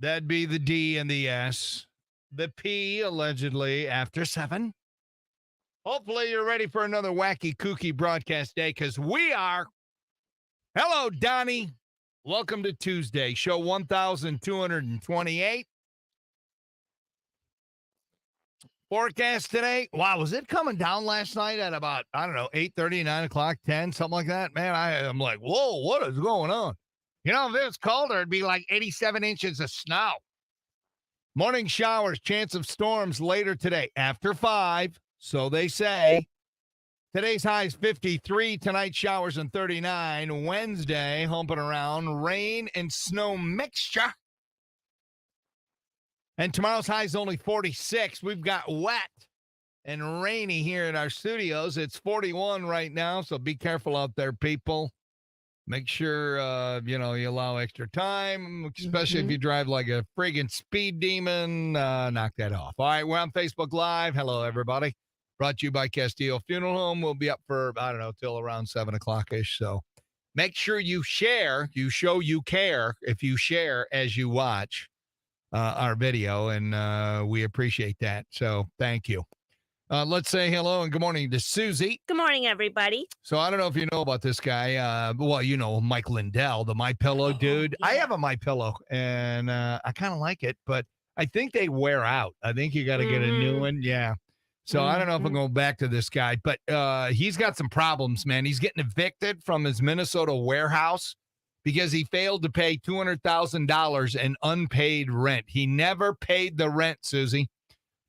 That'd be the D and the S. The P, allegedly, after 7. Hopefully you're ready for another wacky, kooky broadcast day, because we are. Hello, Donnie. Welcome to Tuesday, show 1228. Forecast today. Wow, was it coming down last night at about, 8:30, 9 o'clock, 10, something like that? Man, I'm like, whoa, what is going on? If it was colder, it'd be like 87 inches of snow. Morning showers, chance of storms later today after 5, so they say. Today's high is 53, tonight showers and 39. Wednesday, humping around, rain and snow mixture. And tomorrow's high is only 46. We've got wet and rainy here in our studios. It's 41 right now, so be careful out there, people. Make sure, you allow extra time, especially if you drive like a friggin' speed demon. Knock that off. All right, we're on Facebook Live. Hello, everybody. Brought to you by Castillo Funeral Home. We'll be up for, till around 7 o'clock-ish. So make sure you share. You show you care if you share as you watch our video, and we appreciate that. So thank you. Let's say hello and good morning to Susie. Good morning, everybody. So I don't know if you know about this guy. Mike Lindell, the MyPillow dude. Yeah. I have a MyPillow, and I kind of like it, but I think they wear out. I think you got to get a new one. Yeah. So I don't know if I'm going back to this guy, but he's got some problems, man. He's getting evicted from his Minnesota warehouse because he failed to pay $200,000 in unpaid rent. He never paid the rent, Susie.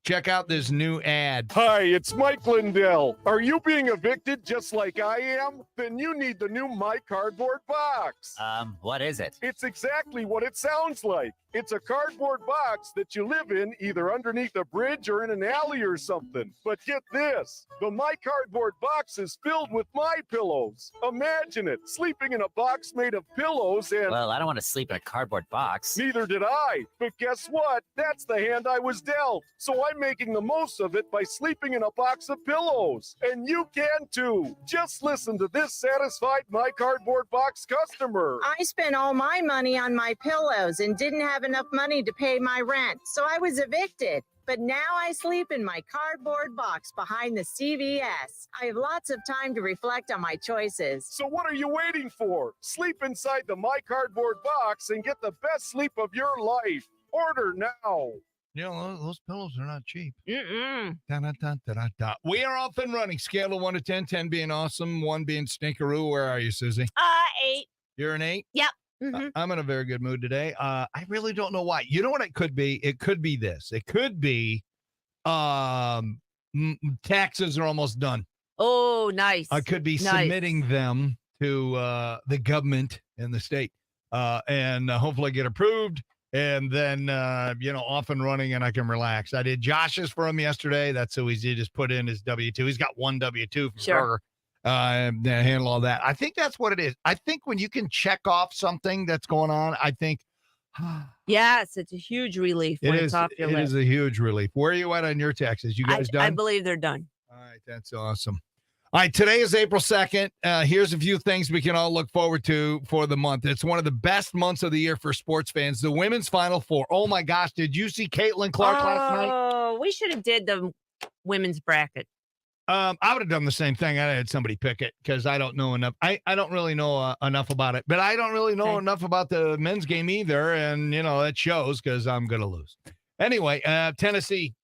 Check out this new ad. Hi, it's Mike Lindell. Are you being evicted just like I am? Then you need the new My Cardboard Box. What is it? It's exactly what it sounds like. It's a cardboard box that you live in either underneath a bridge or in an alley or something. But get this, the My Cardboard Box is filled with my pillows. Imagine it, sleeping in a box made of pillows and... Well, I don't want to sleep in a cardboard box. Neither did I. But guess what? That's the hand I was dealt. So I'm making the most of it by sleeping in a box of pillows. And you can too. Just listen to this satisfied My Cardboard Box customer. I spent all my money on my pillows and didn't have enough money to pay my rent, so I was evicted. But now I sleep in my cardboard box behind the CVS. I have lots of time to reflect on my choices. So what are you waiting for? Sleep inside the My Cardboard Box and get the best sleep of your life. Order now. Those pillows are not cheap. Mm-mm. Da. We are off and running. Scale of 1 to 10, 10 being awesome, 1 being stinkeroo. Where are you, Susie? 8. You're an 8? Yep. Mm-hmm. I'm in a very good mood today. I really don't know why. You know what it could be? It could be this. It could be taxes are almost done. Oh, nice. I could be submitting them to the government in the state and hopefully get approved. And then, off and running, and I can relax. I did Josh's for him yesterday. That's so easy. Just put in his W-2. He's got one W-2 for sure. Handle all that. I think that's what it is. I think when you can check off something that's going on, I think. Yes, it's a huge relief when it's off your list. It is a huge relief. Where are you at on your taxes? You guys done? I believe they're done. All right, that's awesome. All right, today is April 2nd. Here's a few things we can all look forward to for the month. It's one of the best months of the year for sports fans. The women's Final Four. Oh, my gosh. Did you see Caitlin Clark last night? Oh, we should have did the women's bracket. I would have done the same thing. I had somebody pick it because I don't know enough. I don't really know enough about it, but I don't really know enough about the men's game either. And, it shows because I'm going to lose. Anyway, Tennessee,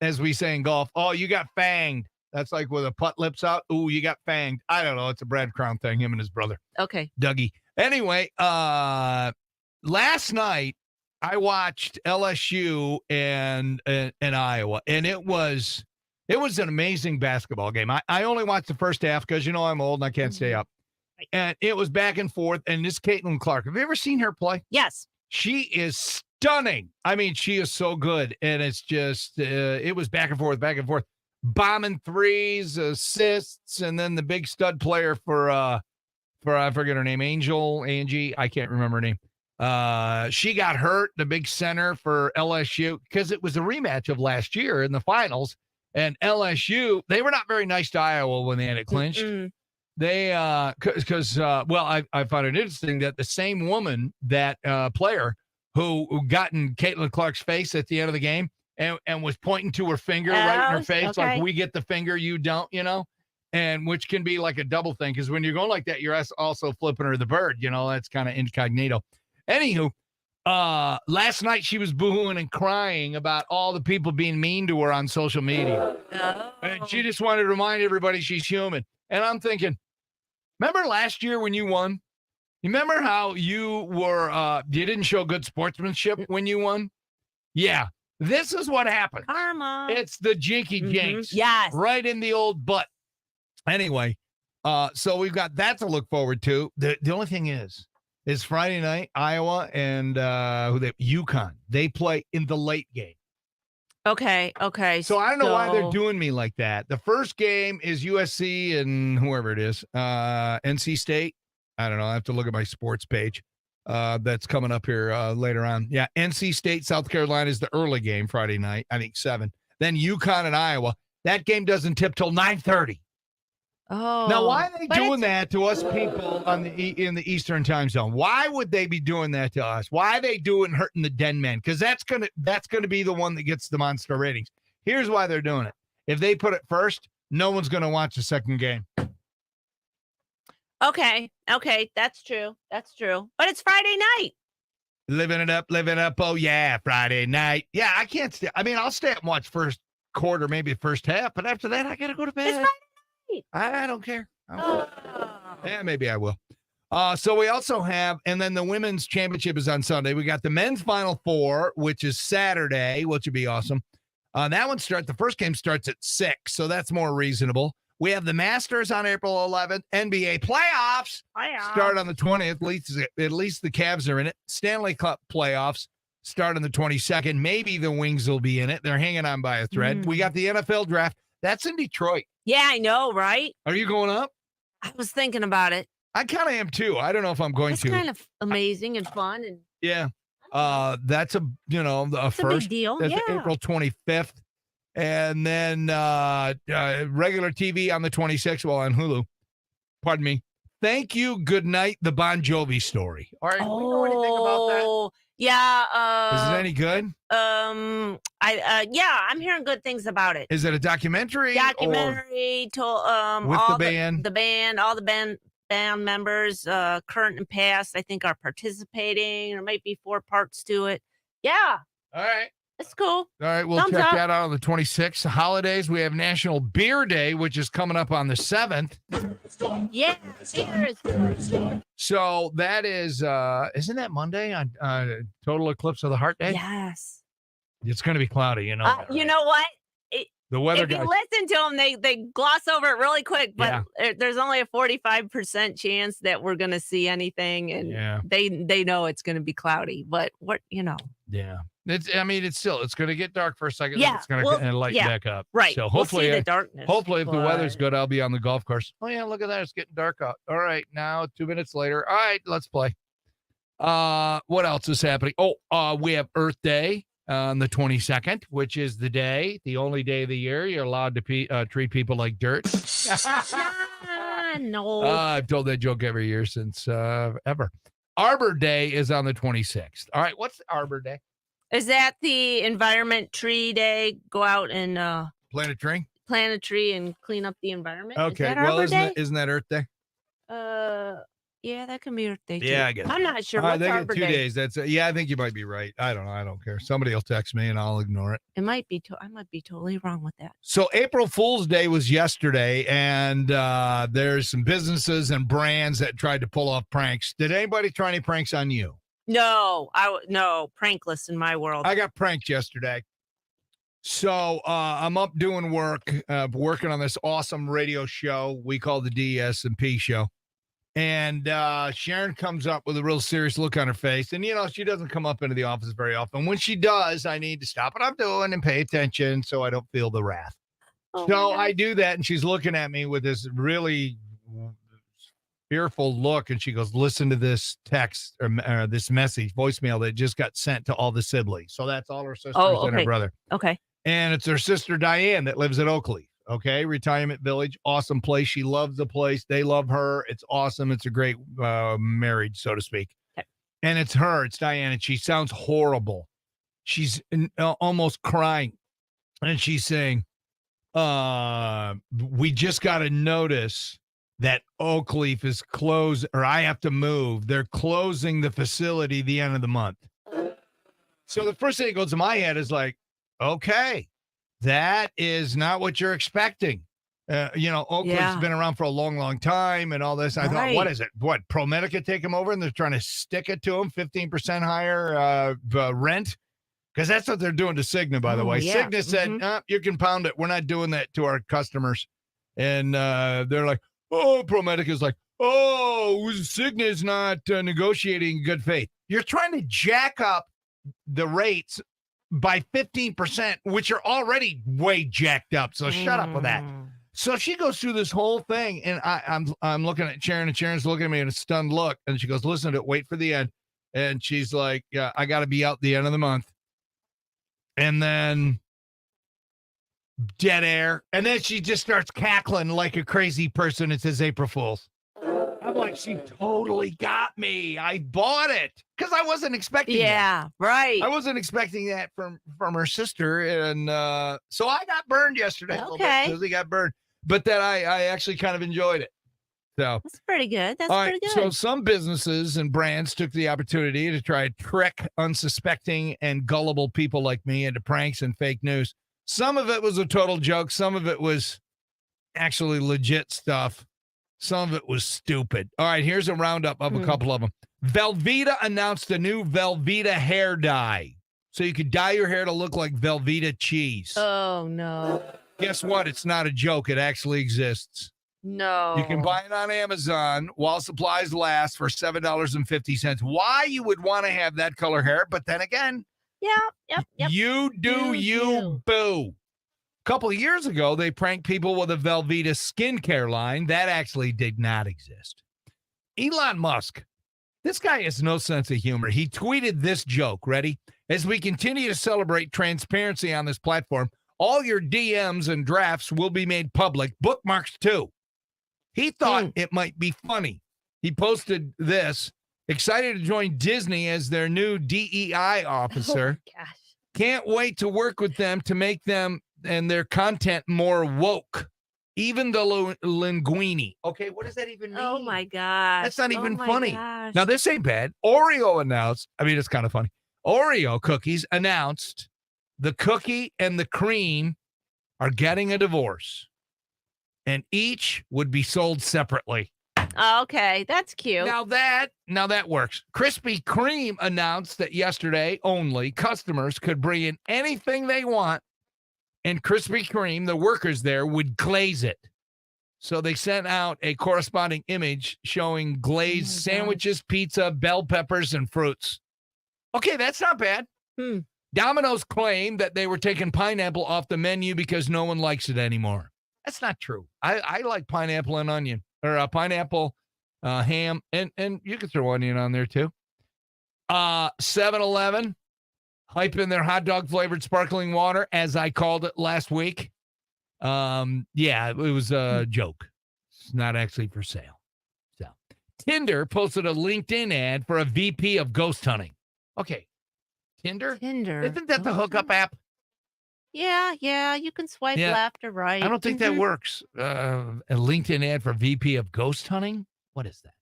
as we say in golf, oh, you got fanged. That's like with a putt lips out. Ooh, you got fanged. I don't know. It's a Brad Crown thing, him and his brother. Okay. Dougie. Anyway, last night I watched LSU and Iowa, and it was an amazing basketball game. I only watched the first half because, I'm old and I can't stay up. And it was back and forth. And this Caitlin Clark, have you ever seen her play? Yes. She is stunning. I mean, she is so good. And it's just, it was back and forth. Bombing threes, assists, and then the big stud player for I forget her name, Angie, I can't remember her name. She got hurt, the big center for LSU, because it was a rematch of last year in the finals. And LSU, they were not very nice to Iowa when they had it clinched. Mm-mm. They, I find it interesting that the same woman, that player who got in Caitlin Clark's face at the end of the game and was pointing to her finger right in her face, okay. like we get the finger, you don't, and which can be like a double thing because when you're going like that, you're also flipping her the bird, that's kind of incognito. Anywho, last night she was boohooing and crying about all the people being mean to her on social media. Oh. And she just wanted to remind everybody she's human. And I'm thinking, remember last year when you won? You remember how you were, you didn't show good sportsmanship when you won? Yeah. This is what happened. Karma. It's the jinky jinx. Yes. Right in the old butt. Anyway, so we've got that to look forward to. The only thing is Friday night, Iowa and UConn. They play in the late game. Okay. So I don't know why they're doing me like that. The first game is USC and whoever it is, NC State. I don't know. I have to look at my sports page. That's coming up here later on. Yeah, NC State, South Carolina is the early game Friday night. I think 7. Then UConn and Iowa. That game doesn't tip till 9:30. Oh. Now, why are they doing that to us people in the Eastern time zone? Why would they be doing that to us? Why are they hurting the den men? Because that's gonna be the one that gets the monster ratings. Here's why they're doing it. If they put it first, no one's gonna watch the second game. Okay, that's true. But it's Friday night. Living it up. Oh yeah, Friday night. Yeah, I can't stay. I mean, I'll stay up and watch first quarter, maybe the first half, but after that, I gotta go to bed. It's Friday night. I don't care. Yeah, maybe I will. So we also have, and then the women's championship is on Sunday. We got the men's Final Four, which is Saturday, which would be awesome. The first game starts at 6, so that's more reasonable. We have the Masters on April 11th. NBA playoffs start on the 20th. At least the Cavs are in it. Stanley Cup playoffs start on the 22nd. Maybe the Wings will be in it. They're hanging on by a thread. We got the NFL draft. That's in Detroit. Yeah, I know, right? Are you going up? I was thinking about it. I kind of am too. I don't know if I'm going It's to. kind of amazing and fun, and Yeah. That's a it's first. a big deal. That's Yeah. April 25th. And then regular TV on the 26th, well, on Hulu. Pardon me. Thank you. Good night. The Bon Jovi story. All right. Do we know anything about that? Yeah. Is it any good? I'm hearing good things about it. Is it a documentary? Documentary told with all the band? The band, all the band members, current and past, I think are participating. There might be 4 parts to it. Yeah. All right. It's cool. All right, we'll Thumbs check up. that out on the 26th. Holidays, we have National Beer Day, which is coming up on the 7th. Yeah. Cheers. So that is, isn't that Monday on Total Eclipse of the Heart Day? Yes. It's going to be cloudy, You know what? The weather If you guys. listen to them, they gloss over it really quick, but there's only a 45% chance that we're going to see anything, and they know it's going to be cloudy. But Yeah. It's going to get dark for a second. Yeah, Then it's going to lighten back up. right. So We'll see hopefully, the darkness. hopefully, if the but- weather's good, I'll be on the golf course. Oh yeah, look at that. It's getting dark out. All right, now 2 minutes later. All right, let's play. What else is happening? Oh, we have Earth Day on the 22nd, which is the only day of the year you're allowed to treat people like dirt. No. I've told that joke every year since ever. Arbor Day is on the 26th. All right, what's Arbor Day? Is that the Environment Tree Day? Go out and Plant a tree? plant a tree and clean up the environment? Okay, Is that well, Arbor Day? isn't that Earth Day? Yeah, that can be Earth Day too. Yeah, I guess. I'm not sure. I What's think Arbor it's 2 Day? days. That's I think you might be right. I don't know. I don't care. Somebody will text me and I'll ignore it. It might be. I might be totally wrong with that. So April Fool's Day was yesterday, and there's some businesses and brands that tried to pull off pranks. Did anybody try any pranks on you? No, no prankless in my world. I got pranked yesterday. So I'm up doing work, working on this awesome radio show we call the DS&P show. And Sharon comes up with a real serious look on her face. And, she doesn't come up into the office very often. When she does, I need to stop what I'm doing and pay attention so I don't feel the wrath. So I do that. And she's looking at me with this really fearful look. And she goes, listen to this text or this message, voicemail that just got sent to all the siblings. So that's all her sisters and her brother. Okay. And it's her sister, Diane, that lives at Oakley. Okay, retirement village, awesome place. She loves the place. They love her. It's awesome. It's a great marriage, so to speak. Okay. And it's her. It's Diane, and she sounds horrible. She's almost crying. And she's saying, we just got a notice that Oakleaf is closed, or I have to move. They're closing the facility the end of the month. So the first thing that goes to my head is like, okay, that is not what you're expecting. Oakleaf's been around for a long, long time and all this. I thought, what is it? What, ProMedica take them over and they're trying to stick it to them, 15% higher rent? Because that's what they're doing to Cigna, by the way. Yeah. Cigna said, you can pound it. We're not doing that to our customers. And they're like, ProMedica's like, Cigna's not negotiating in good faith. You're trying to jack up the rates by 15%, which are already way jacked up. So shut up with that. So she goes through this whole thing, and I'm looking at Sharon, and Sharon's looking at me in a stunned look, and she goes, listen to it, wait for the end. And she's like, yeah, I got to be out the end of the month. And then dead air. And then she just starts cackling like a crazy person. It says April Fool's. I'm like, she totally got me. I bought it because I wasn't expecting that. Yeah, right. I wasn't expecting that from her sister. And so I got burned yesterday. Okay. Susie got burned. But then I actually kind of enjoyed it. So that's pretty good. That's all pretty right, good. So some businesses and brands took the opportunity to try to trick unsuspecting and gullible people like me into pranks and fake news. Some of it was a total joke. Some of it was actually legit stuff. Some of it was stupid. All right, here's a roundup of a couple of them. Velveeta announced a new Velveeta hair dye. So you could dye your hair to look like Velveeta cheese. Oh, no. Guess what? It's not a joke. It actually exists. No. You can buy it on Amazon while supplies last for $7.50. Why you would want to have that color hair, but then again, yep. You do you, boo. A couple of years ago, they pranked people with a Velveeta skincare line. That actually did not exist. Elon Musk, this guy has no sense of humor. He tweeted this joke, ready? As we continue to celebrate transparency on this platform, all your DMs and drafts will be made public, bookmarks too. He thought it might be funny. He posted this, excited to join Disney as their new DEI officer. Oh, gosh. Can't wait to work with them to make them and their content more woke. Even the linguini. Okay, what does that even mean? Oh, my gosh. That's not even funny. Gosh. Now, this ain't bad. Oreo announced, it's kind of funny. Oreo cookies announced the cookie and the cream are getting a divorce. And each would be sold separately. Okay, that's cute. Now that works. Krispy Kreme announced that yesterday only customers could bring in anything they want, and Krispy Kreme, the workers there, would glaze it. So they sent out a corresponding image showing glazed sandwiches, pizza, bell peppers, and fruits. Okay, that's not bad. Domino's claimed that they were taking pineapple off the menu because no one likes it anymore. That's not true. I like pineapple and onion, or pineapple, ham, and you can throw onion on there too. 7-Eleven hyping their hot dog flavored sparkling water, as I called it last week. It was a joke. It's not actually for sale. So Tinder posted a LinkedIn ad for a VP of ghost hunting. Okay. Tinder? Isn't that the hookup app? Yeah, you can swipe left or right. I don't think that works. A LinkedIn ad for VP of ghost hunting? What is that?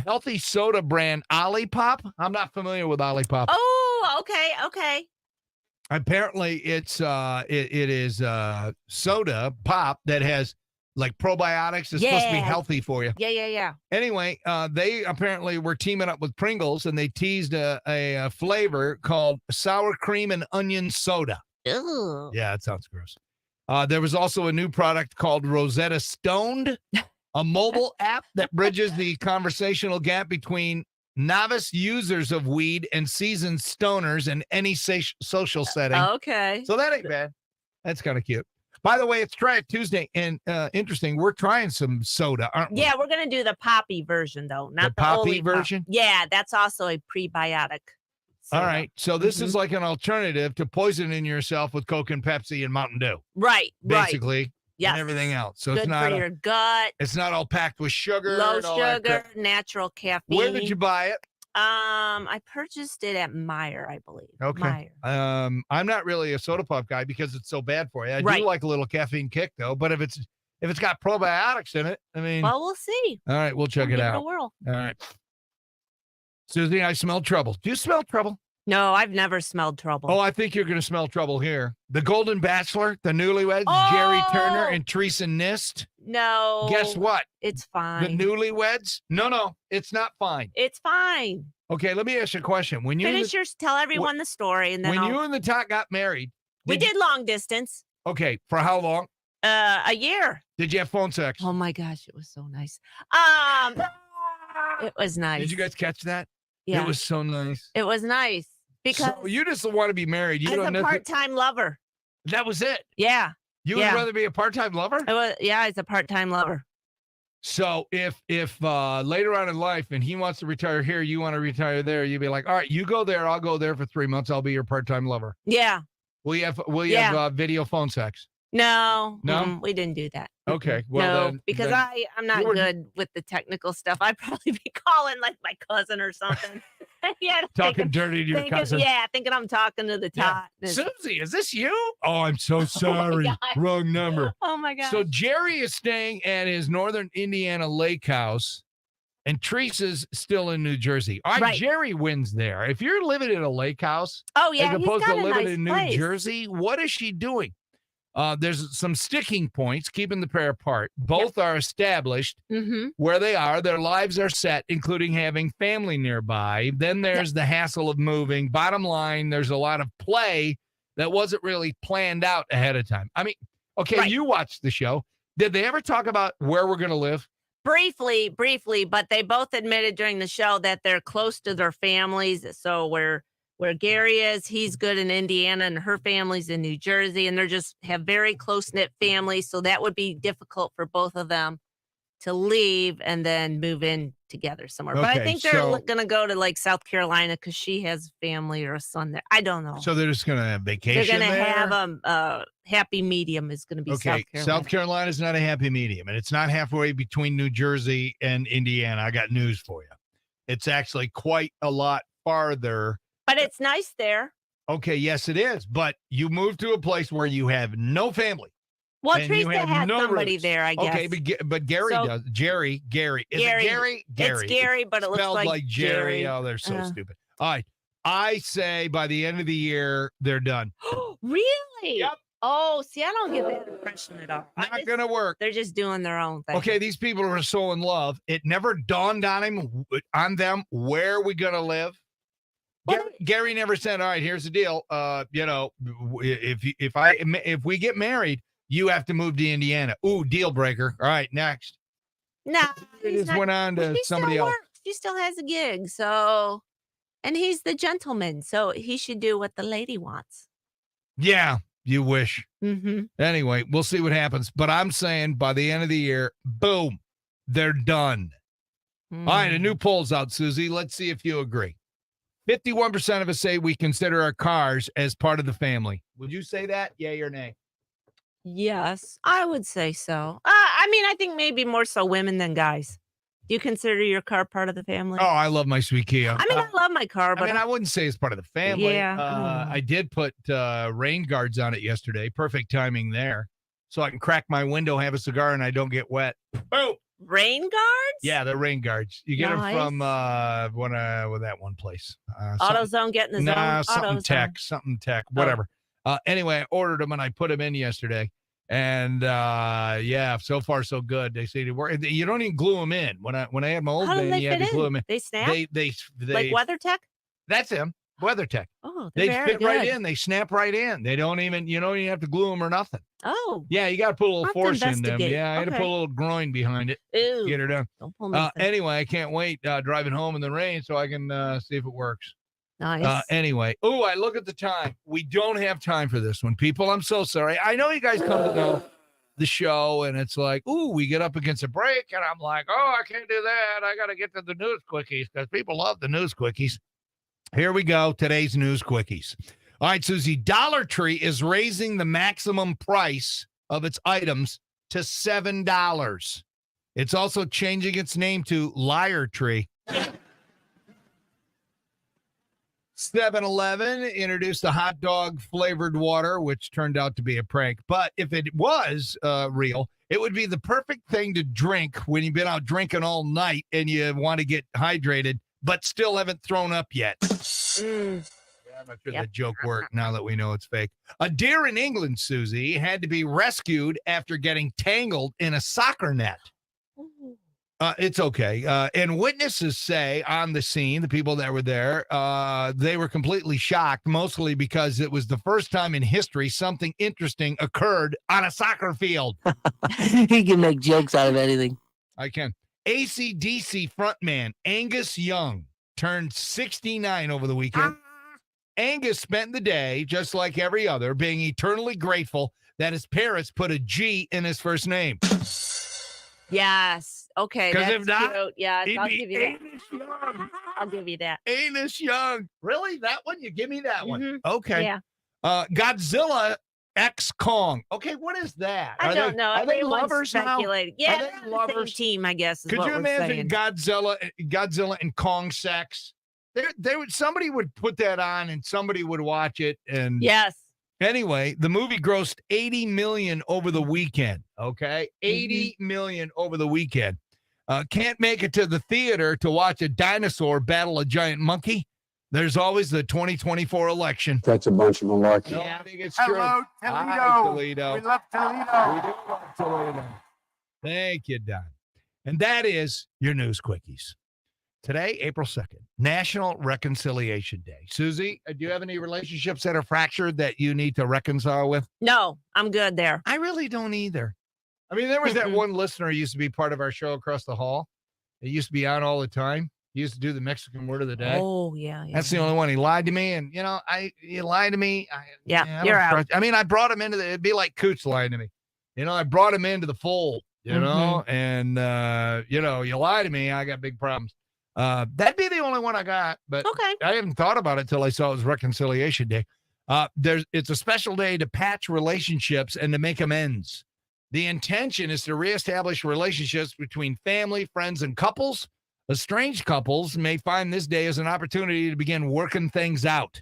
Healthy soda brand Olipop. I'm not familiar with Olipop. Oh, okay. Apparently, it is soda pop that has like probiotics. It's supposed to be healthy for you. Yeah. Anyway, they apparently were teaming up with Pringles, and they teased a flavor called sour cream and onion soda. Ew. Yeah, it sounds gross. There was also a new product called Rosetta Stoned, a mobile app that bridges the conversational gap between novice users of weed and seasoned stoners in any social setting. Okay. So that ain't bad. That's kind of cute. By the way, it's Try It Tuesday, and interesting, we're trying some soda, aren't we? Yeah, we're going to do the poppy version, though, not the poppy version? Yeah, that's also a prebiotic soda. All right, so this is like an alternative to poisoning yourself with Coke and Pepsi and Mountain Dew. Right. Basically, Yes. and everything else. So Good it's not for your gut. it's not all packed with sugar. Low and all that sugar, crap. natural caffeine. Where did you buy it? I purchased it at Meijer, I believe. Okay. Meijer. I'm not really a soda pop guy because it's so bad for you. I Right. do like a little caffeine kick though, but if it's got probiotics in it, I mean, Well, we'll see. all right, we'll check We'll it give out. a whirl. All right. Susie, I smell trouble. Do you smell trouble? No, I've never smelled trouble. Oh, I think you're going to smell trouble here. The Golden Bachelor, the newlyweds, Jerry Turner Oh! and Teresa Nist. No. Guess what? It's The fine. newlyweds? No, it's not fine. It's fine. Okay, let me ask you a question. When you Finish yours. Tell everyone the story, and then when I'll... you and the Tot got married, we did long distance. Okay, for how long? A year. Did you have phone sex? Oh my gosh, it was so nice. It was nice. Did you guys catch that? Yeah, It was so nice. it was nice because So you just want to be married. You as don't a know. part-time lover. That was it. Yeah, You Yeah. would rather be a part-time lover? I was. Yeah, as a part-time lover. So if later on in life and he wants to retire here, you want to retire there, you'd be like, all right, you go there, I'll go there for 3 months. I'll be your part-time lover. Yeah. Will you Yeah. have video phone sex? No. No? We didn't do that. Okay. Well, no, then, because then- I'm not you were- good with the technical stuff. I'd probably be calling like my cousin or something. Yeah, talking dirty to your cousin. thinking I'm talking to the Yeah. tot. Susie, is this you? Oh, I'm so my sorry. God. Wrong number. Oh my god. So Jerry is staying at his Northern Indiana lake house, and Teresa's still in New Jersey. All right, Right. Jerry wins there. If you're living in a lake house, oh yeah, as he's opposed got to a living nice in New place. Jersey, what is she doing? There's some sticking points keeping the pair apart. Both are established Mm-hmm. where they are. Their lives are set, including having family nearby. Then there's the hassle of moving. Bottom line, there's a lot of play that wasn't really planned out ahead of time. I mean, okay, Right. you watched the show. Did they ever talk about where we're going to live? Briefly, but they both admitted during the show that they're close to their families. So where Gary is, he's good in Indiana, and her family's in New Jersey, and they're just have very close knit families. So that would be difficult for both of them to leave and then move in together somewhere. But I Okay, think they're so- going to go to like South Carolina because she has family or a son there. I don't know. So they're just going to have they're vacation going to there? have a happy medium is going to be Okay, South Carolina. is not a happy medium, and it's not halfway between New Jersey and Indiana. I got news for you. It's actually quite a lot farther. But it's nice there. Okay, yes, it is. But you moved to a place where you have no family. Well, And you Teresa have has no somebody roots. there, I guess. Okay, but Gary So- does. Gary. Is Gary. it Gary? It's Gary, but it looks Spelled like Jerry. Jerry. Oh, they're so Uh. stupid. All right. I say by the end of the year, they're done. Really? Yep. Oh, see, I don't get that impression at all. Not going to work. They're just doing their own thing. Okay, these people are so in love. It never dawned on them where we gonna live. Well, Gary never said, "All right, here's the deal. If we get married, you have to move to Indiana." Ooh, deal breaker. All right, next. No, It he's just not. went on Well, to he somebody still else. works. He still has a gig, so, and he's the gentleman, so he should do what the lady wants. Yeah, you wish. Mm-hmm. Anyway, we'll see what happens. But I'm saying by the end of the year, boom, they're done. All right, a new poll's out, Susie. Let's see if you agree. 51% of us say we consider our cars as part of the family. Would you say that? Yay or nay? Yes, I would say so. I mean, I think maybe more so women than guys. Do you consider your car part of the family? Oh, I love my sweet Kia. I mean, I love my car, but I wouldn't say it's part of the family. Yeah. I did put rain guards on it yesterday. Perfect timing there. So I can crack my window, have a cigar, and I don't get wet. Boom. rain guards? Yeah, the rain guards. You get Nice. them from with that one place. AutoZone getting his own something AutoZone. tech, whatever. Anyway, I ordered them and I put them in yesterday. And yeah, so far so good. They say they work. You don't even glue them in. When I had my old How do van, they you had fit to glue in? them in. They snap? They like WeatherTech? That's him. WeatherTech. Oh, They they're very fit right good. in. They snap right in. They don't even, you don't even have to glue them or nothing. Oh, Yeah, you got to put a little I'll have to force in them. investigate. Yeah, I had to put a Okay. little groin behind it. ew. Get her done. Don't pull nothing. Anyway, I can't wait driving home in the rain so I can see if it works. Nice. Anyway, I look at the time. We don't have time for this one, people. I'm so sorry. I know you guys come to know the show, and it's like, we get up against a break, and I'm like, I can't do that. I got to get to the news quickies because people love the news quickies. Here we go. Today's news quickies. All right, Susie. Dollar Tree is raising the maximum price of its items to $7. It's also changing its name to Liar Tree. 7-Eleven introduced a hot dog flavored water, which turned out to be a prank. But if it was real, it would be the perfect thing to drink when you've been out drinking all night and you want to get hydrated, but still haven't thrown up yet. Yeah, I'm not sure that joke worked now that we know it's fake. A deer in England, Susie, had to be rescued after getting tangled in a soccer net. It's okay. And witnesses say on the scene, the people that were there, they were completely shocked, mostly because it was the first time in history something interesting occurred on a soccer field. He can make jokes out of anything. I can. AC/DC frontman Angus Young turned 69 over the weekend. Angus spent the day, just like every other, being eternally grateful that his parents put a G in his first name. Yes. Okay. 'Cause That's if not, cute. Yes, He'd I'll be give you that. Angus Young. I'll give you that. Anus Young. Really? That one? You give me that one. Mhm. Okay. Yeah. Godzilla X Kong. Okay, what is that? I don't know. Are they Everyone's lovers now? speculating. Yeah, they they're on the lovers? same team, I guess. Is Could what you we're imagine saying. Godzilla and Kong sex? Somebody would put that on and somebody would watch it. And Yes. anyway, the movie grossed 80 million over the weekend. Okay, 80 million over the weekend. Can't make it to the theater to watch a dinosaur battle a giant monkey. There's always the 2024 election. That's a bunch of malarkey. No, Yeah. I think it's true. Hello, Hi, Toledo. We love Toledo. We do love Toledo. Thank you, Don. And that is your news quickies. Today, April 2nd, National Reconciliation Day. Susie, do you have any relationships that are fractured that you need to reconcile with? No, I'm good there. I really don't either. I mean, there was that one listener who used to be part of our show across the hall. He used to be on all the time. He used to do the Mexican word of the day. Oh, yeah. That's the only one. He lied to me, and he lied to me. I you're don't out. trust- I mean, I brought him into it'd be like Coots lying to me. I brought him into the fold, and you lie to me, I got big problems. That'd be the only one I got, but Okay. I haven't thought about it till I saw it was Reconciliation Day. It's a special day to patch relationships and to make amends. The intention is to reestablish relationships between family, friends, and couples. Estranged couples may find this day as an opportunity to begin working things out.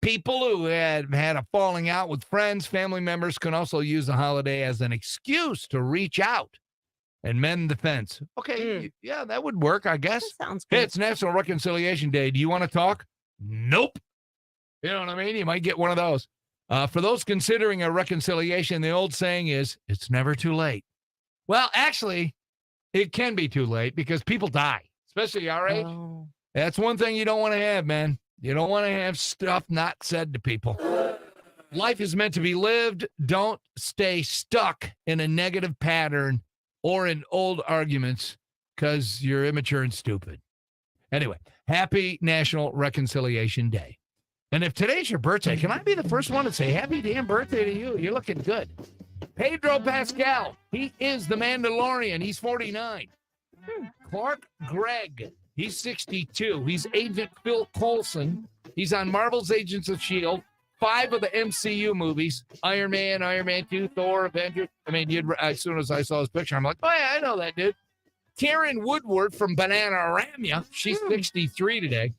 People who had a falling out with friends, family members can also use the holiday as an excuse to reach out and mend the fence. Okay, yeah, that would work, I guess. That sounds Hey, good. it's National Reconciliation Day. Do you want to talk? Nope. You know what I mean? You might get one of those. For those considering a reconciliation, the old saying is, it's never too late. Well, actually, it can be too late because people die, especially our age. Oh. That's one thing you don't want to have, man. You don't want to have stuff not said to people. Life is meant to be lived. Don't stay stuck in a negative pattern or in old arguments because you're immature and stupid. Anyway, happy National Reconciliation Day. And if today's your birthday, can I be the first one to say happy damn birthday to you? You're looking good. Pedro Pascal, he is the Mandalorian. He's 49. Clark Gregg, he's 62. He's Agent Phil Coulson. He's on Marvel's Agents of S.H.I.E.L.D., 5 of the MCU movies, Iron Man, Iron Man 2, Thor, Avengers. I mean, as soon as I saw his picture, I'm like, oh, yeah, I know that dude. Karen Woodward from Bananarama, she's 63 today.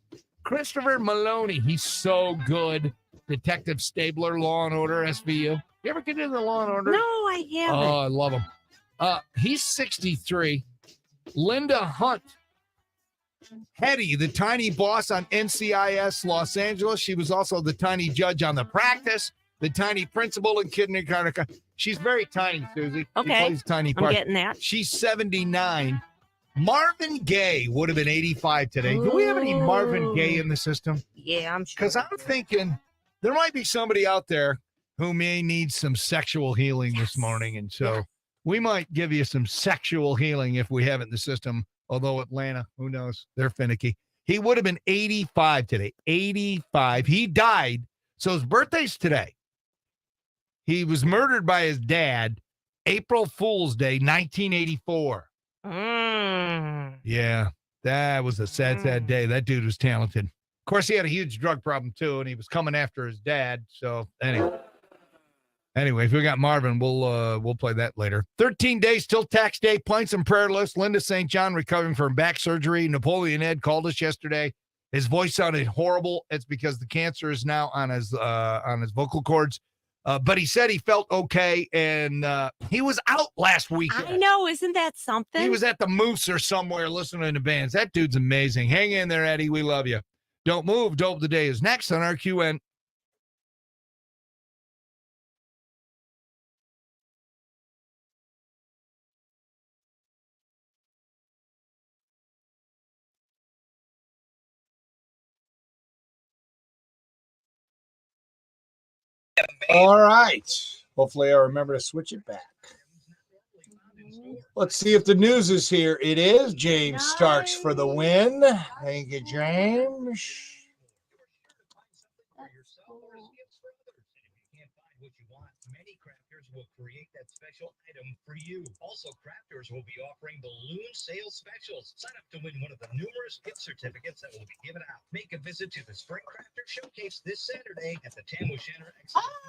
Christopher Maloney, he's so good. Detective Stabler, Law and Order, SVU. You ever get into Law and Order? No, I haven't. Oh, I love him. He's 63. Linda Hunt, Hetty, the tiny boss on NCIS Los Angeles. She was also the tiny judge on The Practice, the tiny principal in Kindergarten. She's very tiny, Susie. Okay. She plays a tiny I'm part. getting that. She's 79. Marvin Gaye would have been 85 today. Do we have any Marvin Gaye in the system? Yeah, I'm sure. Because I'm thinking there might be somebody out there who may need some sexual healing this morning. And so we might give you some sexual healing if we have it in the system. Although Atlanta, who knows? They're finicky. He would have been 85 today. 85. He died. So his birthday's today. He was murdered by his dad, April Fool's Day, 1984. Yeah, that was a sad day. That dude was talented. Of course, he had a huge drug problem, too, and he was coming after his dad. So, anyway. Anyway, if we got Marvin, we'll play that later. 13 days till tax day. Playing some prayer lists. Linda St. John recovering from back surgery. Napoleon Ed called us yesterday. His voice sounded horrible. It's because the cancer is now on his vocal cords. But he said he felt okay, and he was out last weekend. I know, isn't that something? He was at the Moose or somewhere listening to bands. That dude's amazing. Hang in there, Eddie. We love you. Don't move. Dope of the Day is next on RQN. All right. Hopefully I remember to switch it back. Let's see if the news is here. It is. James Starks for the win. Thank you, James. Will create that special item for you. Also, Crafters will be offering balloon sales specials. Sign up to win one of the numerous gift certificates that will be given out. Make a visit to the Spring Crafter Showcase this Saturday at the Tamwish Center.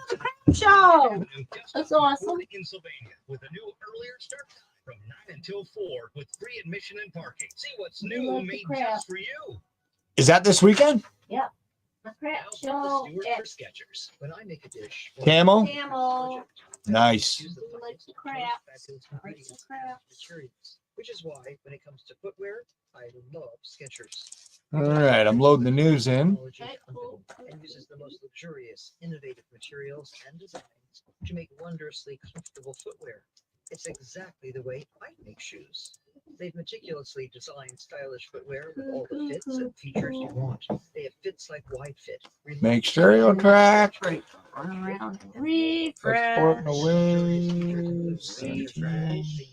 The craft show. That's awesome. In Sylvania, with a new earlier start time from 9 until 4 with free admission and parking. See what's new made just for you. Is that this weekend? Yep. The craft show at Skechers. When I make a dish, Camel? Camel. Nice. He likes the craft. Likes the craft. Materials, which is why when it comes to footwear, I love Skechers. All right. I'm loading the news in. Okay, cool. And uses the most luxurious, innovative materials and designs to make wondrously comfortable footwear. It's exactly the way I make shoes. They've meticulously designed stylish footwear with all the fits and features you want. They have fits like Wide Fit. Make stereo track. Run around. Exporting Refresh. away.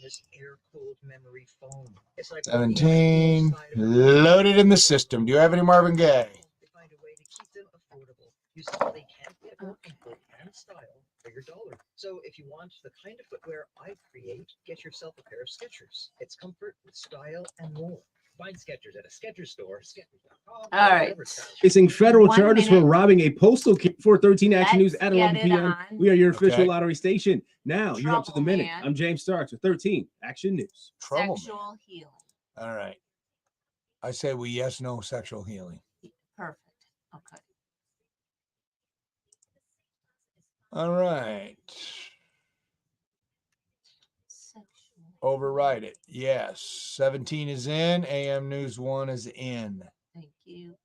This air-cooled memory foam. It's like 17. Loaded in the system. Do you have any Marvin Gaye? They find a way to keep them affordable, using how they can get more comfort and style for your dollar. So if you want the kind of footwear I create, get yourself a pair of Skechers. It's comfort, style, and more. Find Skechers at a Skechers store. Skechers.com. All right. Facing federal 1 charges minute. for robbing a postal kit for 13 Action News Let's at get 11 it p.m. on. We are your official Okay. lottery station. Now you're up to the Trouble, minute. man. I'm James Starks with 13 Action News. Trouble. Sexual healing. All right. I say we yes, no sexual healing. Perfect. Okay. All right. Sexual. Override it. Yes. 17 is in. AM News 1 is in. Thank you.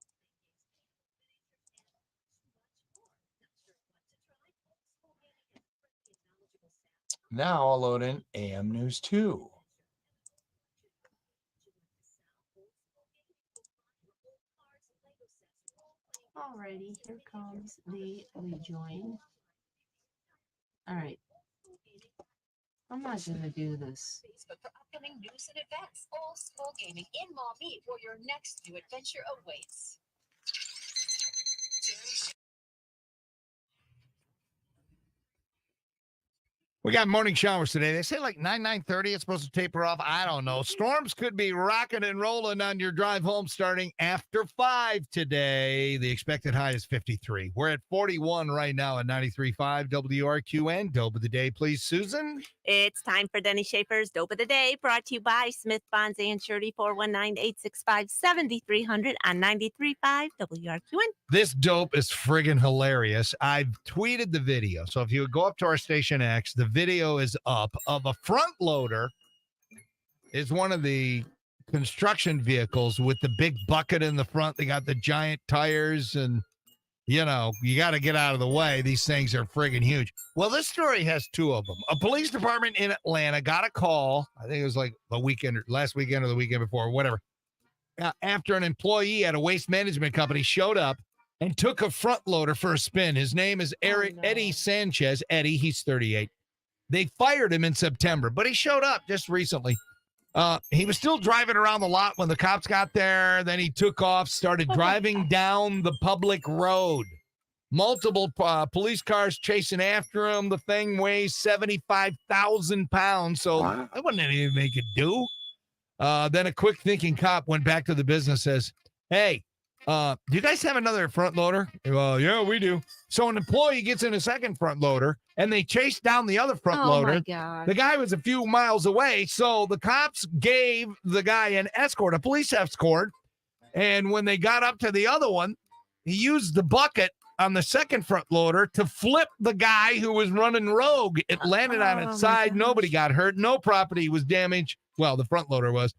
Now I'll load in AM News 2. Alrighty, here comes the rejoin. All right. I'm not gonna do this. Facebook for upcoming news and events. All school gaming in Mall Meet, where your next new adventure awaits. We got morning showers today. They say like 9:30. It's supposed to taper off. I don't know. Storms could be rocking and rolling on your drive home starting after 5 today. The expected high is 53. We're at 41 right now at 93.5 WRQN. Dope of the day, please, Susan. It's time for Denny Schaefer's Dope of the Day, brought to you by Smith Bonds and Shirley, 419-865-7300 on 93.5 WRQN. This dope is friggin' hilarious. I've tweeted the video. So if you would go up to our station X, the video is up of a front loader. Is one of the construction vehicles with the big bucket in the front. They got the giant tires and, you know, you got to get out of the way. These things are friggin' huge. Well, this story has two of them. A police department in Atlanta got a call. I think it was like the weekend, or last weekend or the weekend before, whatever. After an employee at a waste management company showed up and took a front loader for a spin. His name is Eddie Sanchez. Eddie, he's 38. They fired him in September, but he showed up just recently. He was still driving around the lot when the cops got there. Then he took off, started driving down the public road. Multiple police cars chasing after him. The thing weighs 75,000 pounds, so there wasn't anything they could do. Then a quick thinking cop went back to the business, says, hey, Do you guys have another front loader? Well, yeah, we do. So an employee gets in a second front loader, and they chase down the other front Oh loader. my God. The guy was a few miles away, so the cops gave the guy an escort, a police escort. And when they got up to the other one, he used the bucket on the second front loader to flip the guy who was running rogue. It landed on Oh, its my side. gosh. Nobody got hurt. No property was damaged. Well, the front loader was.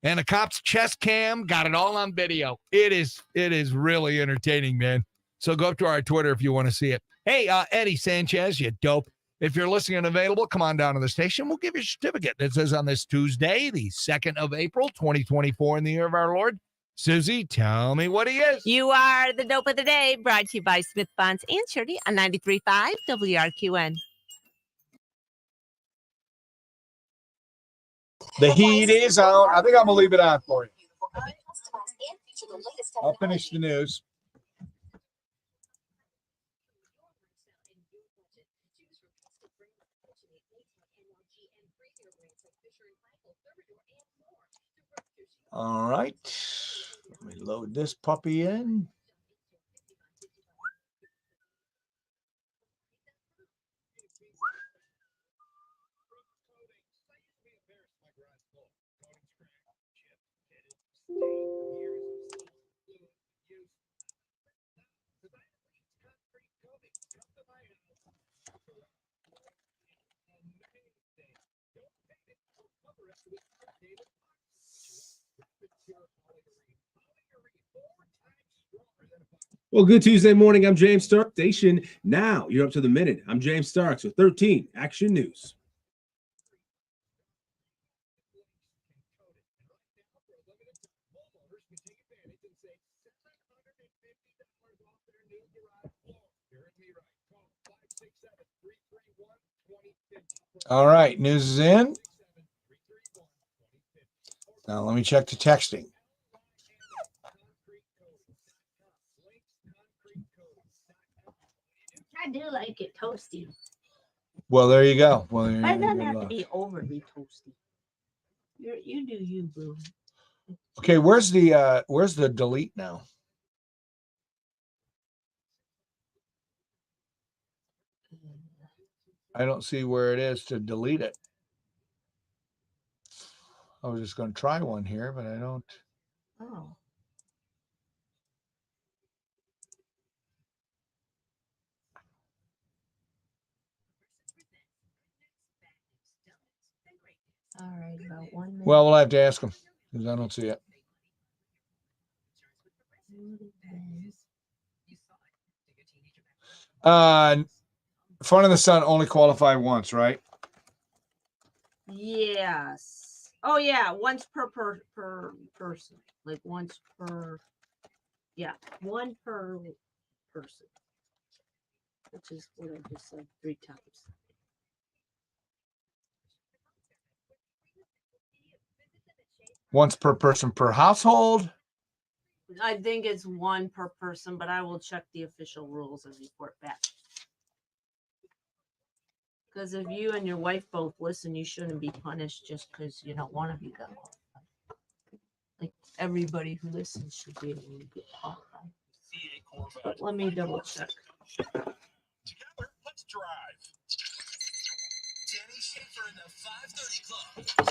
And a cop's chest cam got it all on video. It is really entertaining, man. So go up to our Twitter if you want to see it. Hey, Eddie Sanchez, you dope. If you're listening and available, come on down to the station. We'll give you a certificate that says on this Tuesday, the 2nd of April, 2024, in the year of our Lord. Susie, tell me what he is. You are the dope of the day, brought to you by Smith Bonds and Shirley on 93.5 WRQN. The heat is out. I think I'm gonna leave it on for you. I'll finish the news. All right. Let me load this puppy in. Well, good Tuesday morning. I'm James Stark. Station now. You're up to the minute. I'm James Starks with 13 Action News. All right, news is in. Now let me check the texting. I do like it toasty. Well, there you go. Well, But it doesn't good have to luck. be overly toasty. You do you, boo. Okay, where's the delete now? I don't see where it is to delete it. I was just going to try one here, but I don't. Oh. All right, about 1 minute. Well, we'll have to ask them because I don't see it. Fun of the Sun only qualified once, right? Yes. Oh yeah, once per person. Like once per. Yeah, one per person. Which is what I just said 3 times. Once per person per household. I think it's 1 per person, but I will check the official rules and report back. Because if you and your wife both listen, you shouldn't be punished just because you don't want to be done. Like everybody who listens should be able to get qualified. But let me double check. Together, let's drive. Danny Schaefer in the 530 Club. On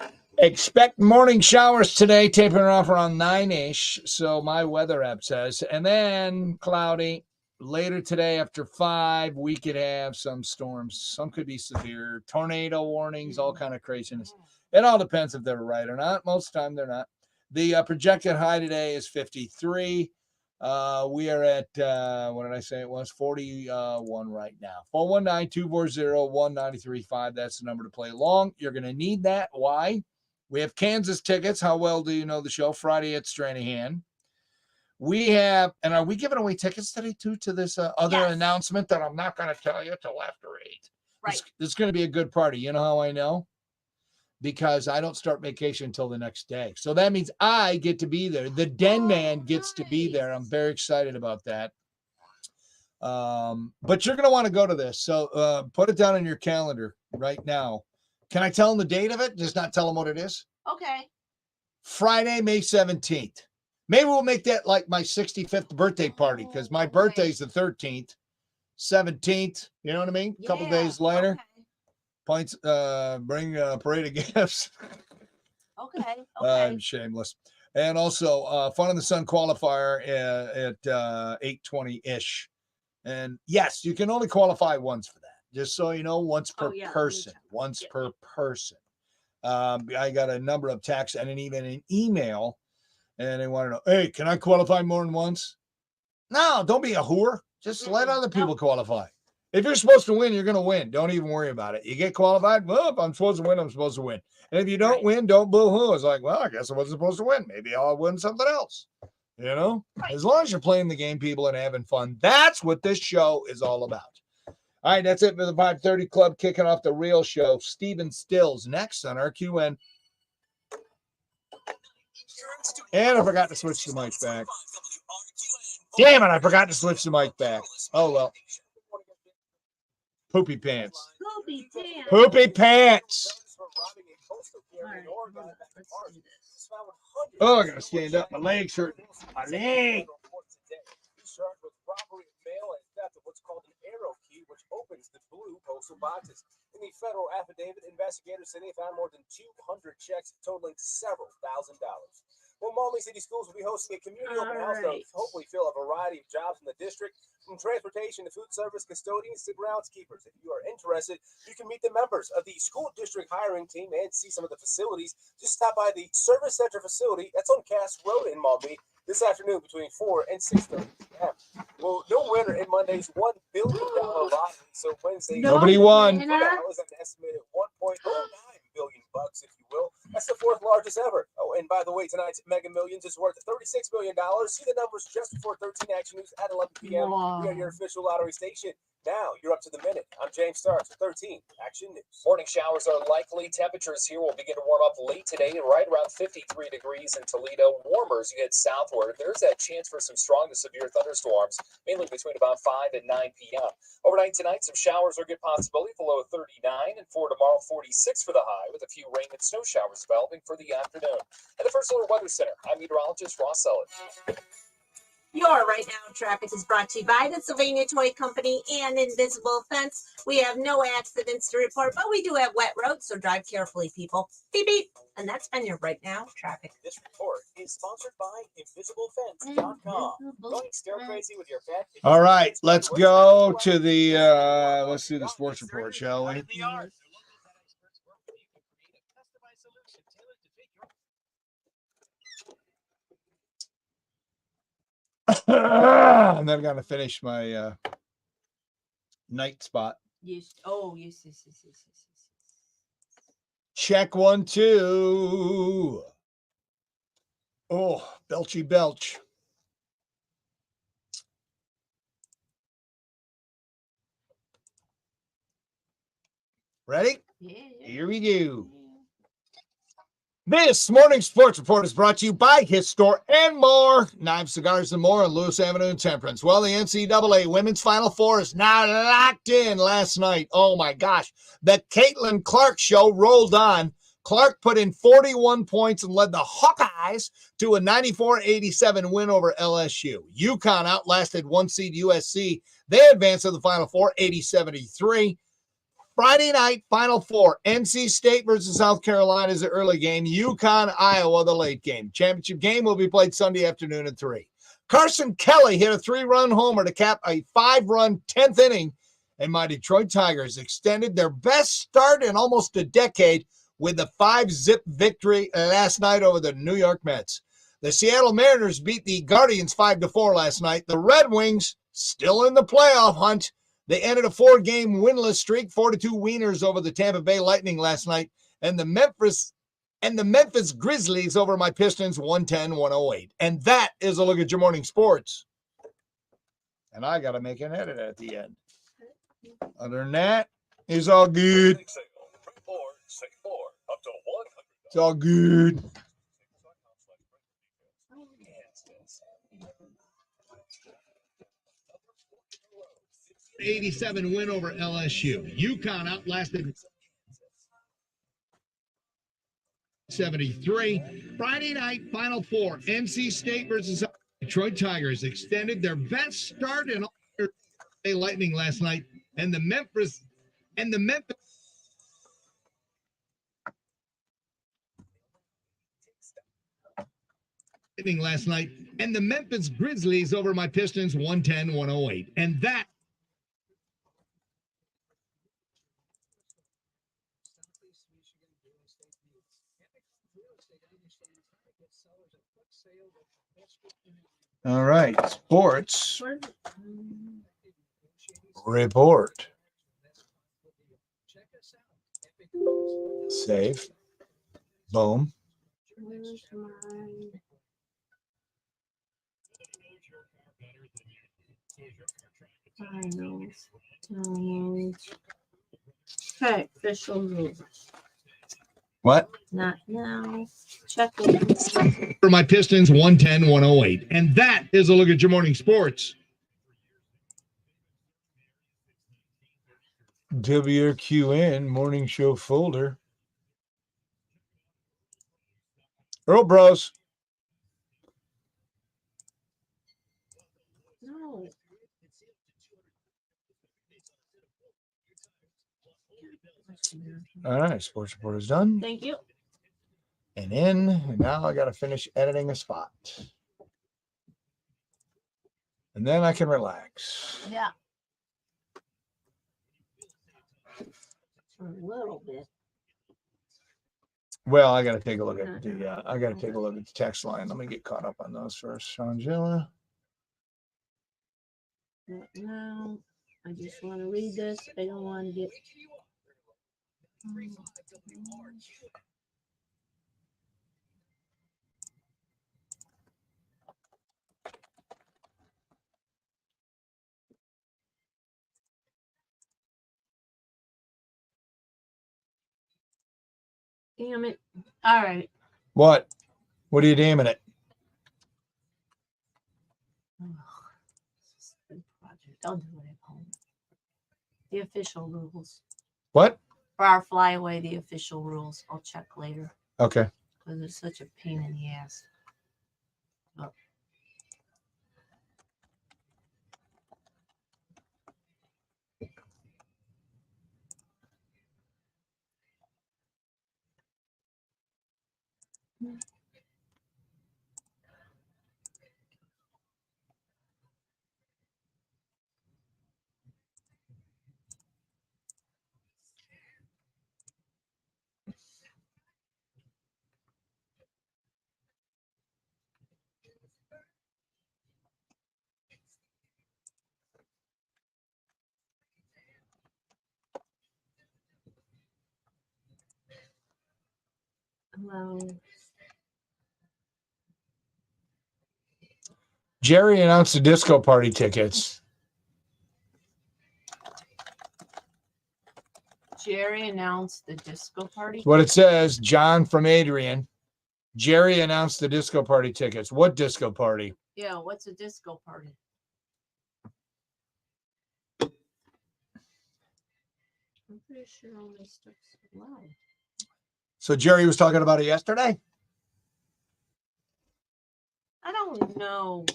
93.5 WRQN. Expect morning showers today, tapering off around 9-ish. So my weather app says. And then cloudy. Later today after 5, we could have some storms. Some could be severe. Tornado warnings, all kind of craziness. It all depends if they're right or not. Most of the time they're not. The projected high today is 53. We are at, what did I say it was? 41 right now. 419-240-1935. That's the number to play along. You're going to need that. Why? We have Kansas tickets. How well do you know the show? Friday at Stranahan. We have, and are we giving away tickets today too to this other announcement that I'm not going to tell you till after 8? Right. It's going to be a good party. You know how I know? Because I don't start vacation until the next day. So that means I get to be there. The Den Man gets to be there. I'm very excited about that. But you're going to want to go to this. So put it down on your calendar right now. Can I tell them the date of it? Just not tell them what it is? Okay. Friday, May 17th. Maybe we'll make that like my 65th birthday party because my birthday's the 13th, 17th. You know what I mean? A couple days later. Okay. Points, bring a parade of gifts. Okay. I'm shameless. And also, Fun in the Sun qualifier at 8:20-ish. And yes, you can only qualify once for that. Just so you know, once per person. Once per person. I got a number of texts and even an email, and they want to know, hey, can I qualify more than once? No, don't be a whore. Just let other people qualify. If you're supposed to win, you're going to win. Don't even worry about it. You get qualified. Well, if I'm supposed to win, I'm supposed to win. And if you don't win, don't boo-hoo. It's like, well, I guess I wasn't supposed to win. Maybe I'll win something else. You know? As long as you're playing the game, people, and having fun. That's what this show is all about. All right, that's it for the 5:30 Club, kicking off the real show. Steven Stills next on RQN. And I forgot to switch the mic back. Damn it, I forgot to switch the mic back. Oh, well. Poopy pants. Poopy pants. Poopy pants. Oh, I got to stand up. My legs hurt. My leg. Opens the blue postal boxes. In the federal affidavit, investigators say they found more than 200 checks totaling several $1,000s. Well, Maumee City Schools will be hosting a community open house to hopefully fill a variety of jobs in the district, from transportation to food service custodians to groundskeepers. If you are interested, you can meet the members of the school district hiring team and see some of the facilities. Just stop by the Service Center facility that's on Cass Road in Maumee this afternoon between 4 and 6:30 p.m. Well, no winner in Monday's $1 billion lottery. So Wednesday, Nobody won. That was an estimated $1.09 billion, if you will. That's the fourth largest ever. Oh, and by the way, tonight's Mega Millions is worth $36 million. See the numbers just before 13 Action News at 11 p.m. We are your official lottery station. Now you're up to the minute. I'm James Starks with 13 Action News. Morning showers are likely. Temperatures here will begin to warm up late today, right around 53 degrees in Toledo. Warmer as you head southward. There's that chance for some strong to severe thunderstorms, mainly between about 5 and 9 p.m. Overnight tonight, some showers are a good possibility, for low of 39, and for tomorrow, 46 for the high, with a few rain and snow showers developing for the afternoon. At the First Solar Weather Center, I'm meteorologist Ross Sullivan. Your Right Now traffic is brought to you by the Sylvania Toy Company and Invisible Fence. We have no accidents to report, but we do have wet roads, so drive carefully, people. Beep, beep. And that's been your Right Now traffic. This report is sponsored by InvisibleFence.com. Going stir crazy with your pet. All right, let's go to the, let's do the sports report, shall we? And then I'm going to finish my night spot. Yes. Oh, yes. Check 1, 2. Oh, belchy belch. Ready? Yeah. Here we go. This morning's sports report is brought to you by His Store and More. Knives, cigars, and more on Lewis Avenue and Temperance. Well, the NCAA Women's Final Four is now locked in last night. Oh, my gosh. The Caitlin Clark show rolled on. Clark put in 41 points and led the Hawkeyes to a 94-87 win over LSU. UConn outlasted 1 seed USC. They advanced to the Final Four, 80-73. Friday night, Final Four, NC State versus South Carolina is the early game. UConn, Iowa, the late game. Championship game will be played Sunday afternoon at 3. Carson Kelly hit a 3-run homer to cap a 5-run 10th inning, and my Detroit Tigers extended their best start in almost a decade with a 5-zip victory last night over the New York Mets. The Seattle Mariners beat the Guardians 5-4 last night. The Red Wings still in the playoff hunt. They ended a 4-game winless streak, 4-2 wieners over the Tampa Bay Lightning last night, and the Memphis Grizzlies over my Pistons 110-108. And that is a look at your morning sports. And I got to make an edit at the end. Other than that, it's all good. It's all good. 87 win over LSU. UConn outlasted 73. Friday night, Final Four. NC State versus Detroit Tigers extended their best start in all their Lightning last night, and the Memphis last night, and the Memphis Grizzlies over my Pistons 110-108. And that All right, sports report. Save. Boom. Where's mine? Finals. Downloads. Okay, official rules. What? Not now. Check it. for my Pistons 110-108. And that is a look at your morning sports. WQN morning show folder. Earl Bros. No. All right, sports report is done. Thank you. And now I got to finish editing a spot. And then I can relax. Yeah. A little bit. Well, I got to take a look at the text line. Let me get caught up on those first. Shangela. Right now, I just want to read this. I don't want to get. Damn it. All right. What? What are you damning it? I'll do it at home. The official rules. What? For our flyaway, the official rules. I'll check later. Okay. Because it's such a pain in the ass. Oh. Well, Jerry announced the disco party tickets. Jerry announced the disco party. What it says, John from Adrian. Jerry announced the disco party tickets. What disco party? Yeah, what's a disco party? I'm pretty sure all my stuff's allowed. So Jerry was talking about it yesterday? I don't know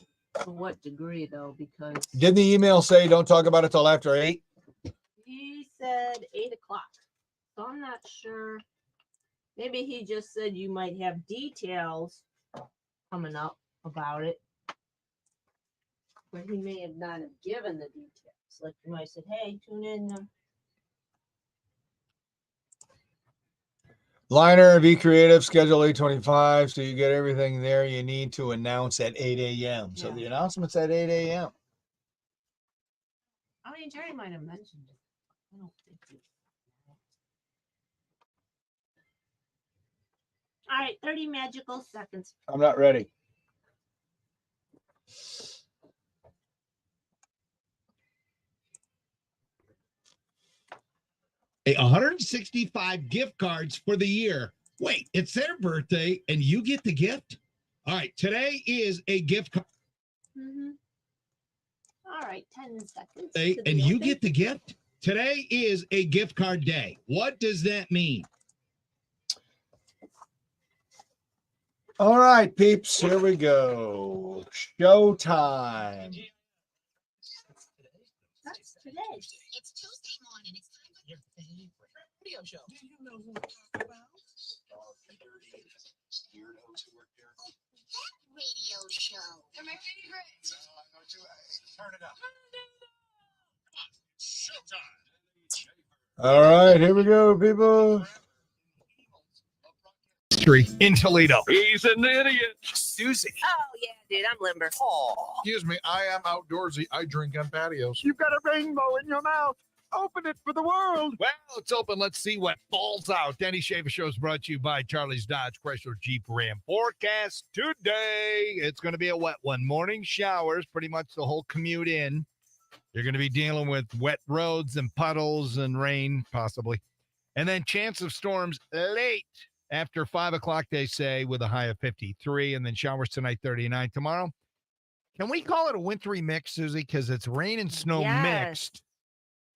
to what degree though, because Didn't the email say don't talk about it till after 8? he said 8 o'clock. So I'm not sure. Maybe he just said you might have details coming up about it. But he may have not have given the details. Like you might have said, hey, tune in. Liner, Be Creative, schedule 8:25. So you get everything there you need to announce at 8 a.m. So Yeah. the announcement's at 8 a.m. I mean, Jerry might have mentioned it. I don't think he. All right, 30 magical seconds. I'm not ready. A 165 gift cards for the year. Wait, it's their birthday and you get the gift? All right, today is a gift card Mm-hmm. All right, 10 seconds. day to the and you open. get the gift. Today is a gift card day. What does that mean? All right, peeps, here we go. Showtime. That's today. It's Tuesday morning. It's time for your favorite radio show. Do you know who I'm talking about? That radio show. They're my favorite. I know too. Turn it up. Showtime. All right, here we go, people. In Toledo. He's an idiot. Susie. Oh yeah, dude, I'm limber. Excuse me, I am outdoorsy. I drink on patios. You've got a rainbow in your mouth. Open it for the world. Well, it's open. Let's see what falls out. Danny Shaver Show is brought to you by Charlie's Dodge Chrysler Jeep Ram. Forecast today. It's going to be a wet one. Morning showers, pretty much the whole commute in. You're going to be dealing with wet roads and puddles and rain, possibly. And then chance of storms late after 5 o'clock, they say, with a high of 53. And then showers tonight, 39. Tomorrow, can we call it a wintry mix, Susie? Because it's rain and snow mixed,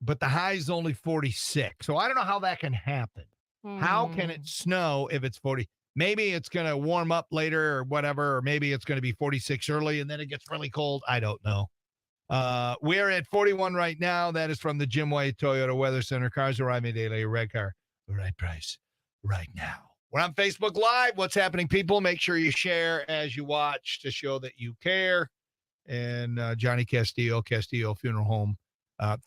but the high is only 46. So I don't know how that can happen. How can it snow if it's 40? Maybe it's going to warm up later or whatever, or maybe it's going to be 46 early and then it gets really cold. I don't know. We're at 41 right now. That is from the Jim White Toyota Weather Center. Cars arriving daily. Red car, the right price, right now. We're on Facebook Live. What's happening, people? Make sure you share as you watch to show that you care. And Johnny Castillo Funeral Home,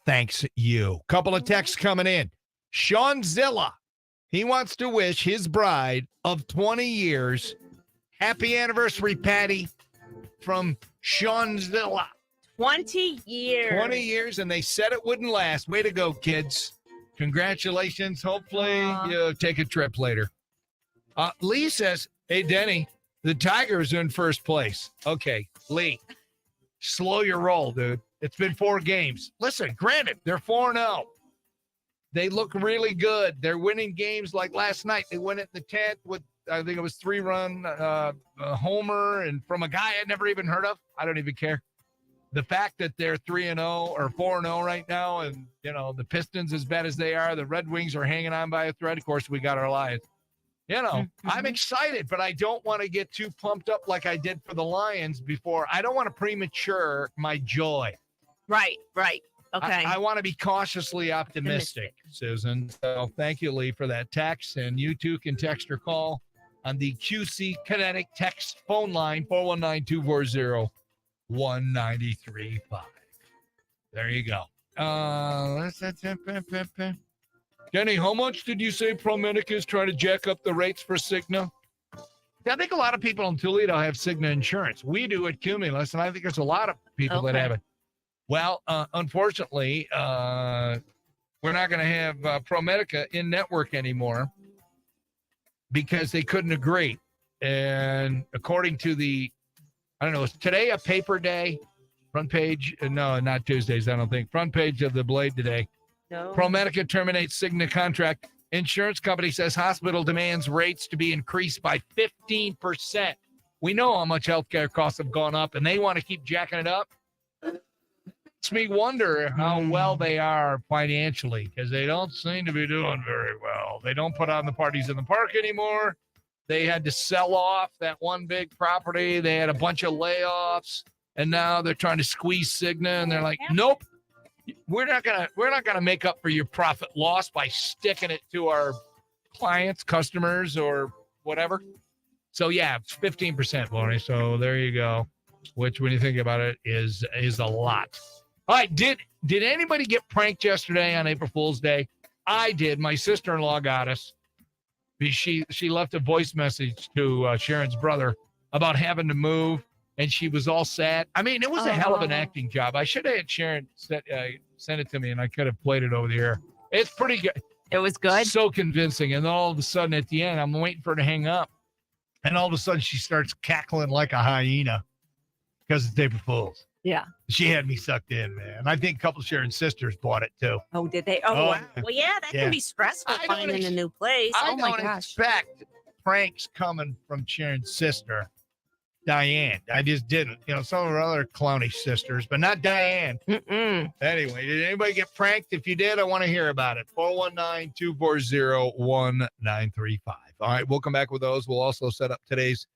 thanks you. Couple of texts coming in. Sean Zilla, he wants to wish his bride of 20 years happy anniversary, Patty, from Sean Zilla. 20 years. 20 years, and they said it wouldn't last. Way to go, kids. Congratulations. Hopefully you take a trip later. Lee says, hey, Denny, the Tigers are in first place. Okay, Lee, slow your roll, dude. It's been 4 games. Listen, granted, they're 4-0. They look really good. They're winning games like last night. They win it in the 10th with, I think it was 3-run homer and from a guy I'd never even heard of. I don't even care. The fact that they're 3-0 or 4-0 right now, and, you know, the Pistons, as bad as they are, the Red Wings are hanging on by a thread. Of course, we got our Lions. You know, I'm excited, but I don't want to get too pumped up like I did for the Lions before. I don't want to premature my joy. Right. Okay. I want to be cautiously optimistic, Susan. So thank you, Lee, for that text. And you too can text or call on the QC Kinetic text phone line, 419-240-1935. There you go. Denny, how much did you say ProMedica is trying to jack up the rates for Cigna? I think a lot of people in Toledo have Cigna insurance. We do at Cumulus, and I think there's a lot of people that have it. Well, unfortunately, we're not going to have ProMedica in network anymore because they couldn't agree. And according to the, I don't know, is today a paper day? Front page? No, not Tuesdays, I don't think. Front page of the Blade today. No. ProMedica terminates Cigna contract. Insurance company says hospital demands rates to be increased by 15%. We know how much healthcare costs have gone up, and they want to keep jacking it up. Makes me wonder how well they are financially, because they don't seem to be doing very well. They don't put on the parties in the park anymore. They had to sell off that one big property. They had a bunch of layoffs, and now they're trying to squeeze Cigna, and they're like, nope. We're not gonna make up for your profit loss by sticking it to our clients, customers, or whatever. So yeah, it's 15%, Bonnie. So there you go. Which, when you think about it, is a lot. All right, did anybody get pranked yesterday on April Fool's Day? I did. My sister-in-law got us. She left a voice message to Sharon's brother about having to move. And she was all sad. I mean, it was a hell of an acting job. I should have had Sharon send it to me, and I could have played it over the air. It's pretty good. It was good. So convincing. And then all of a sudden at the end, I'm waiting for her to hang up. And all of a sudden she starts cackling like a hyena because it's April Fool's. Yeah. She had me sucked in, man. I think a couple of Sharon's sisters bought it too. Oh, did they? Oh, wow. Well, yeah, that can be stressful finding a new place. I Oh, my don't gosh. expect pranks coming from Sharon's sister, Diane. I just didn't. You know, some of her other clownish sisters, but not Diane. Anyway, did anybody get pranked? If you did, I want to hear about it. 419-240-1935. All right, we'll come back with those. We'll also set up today's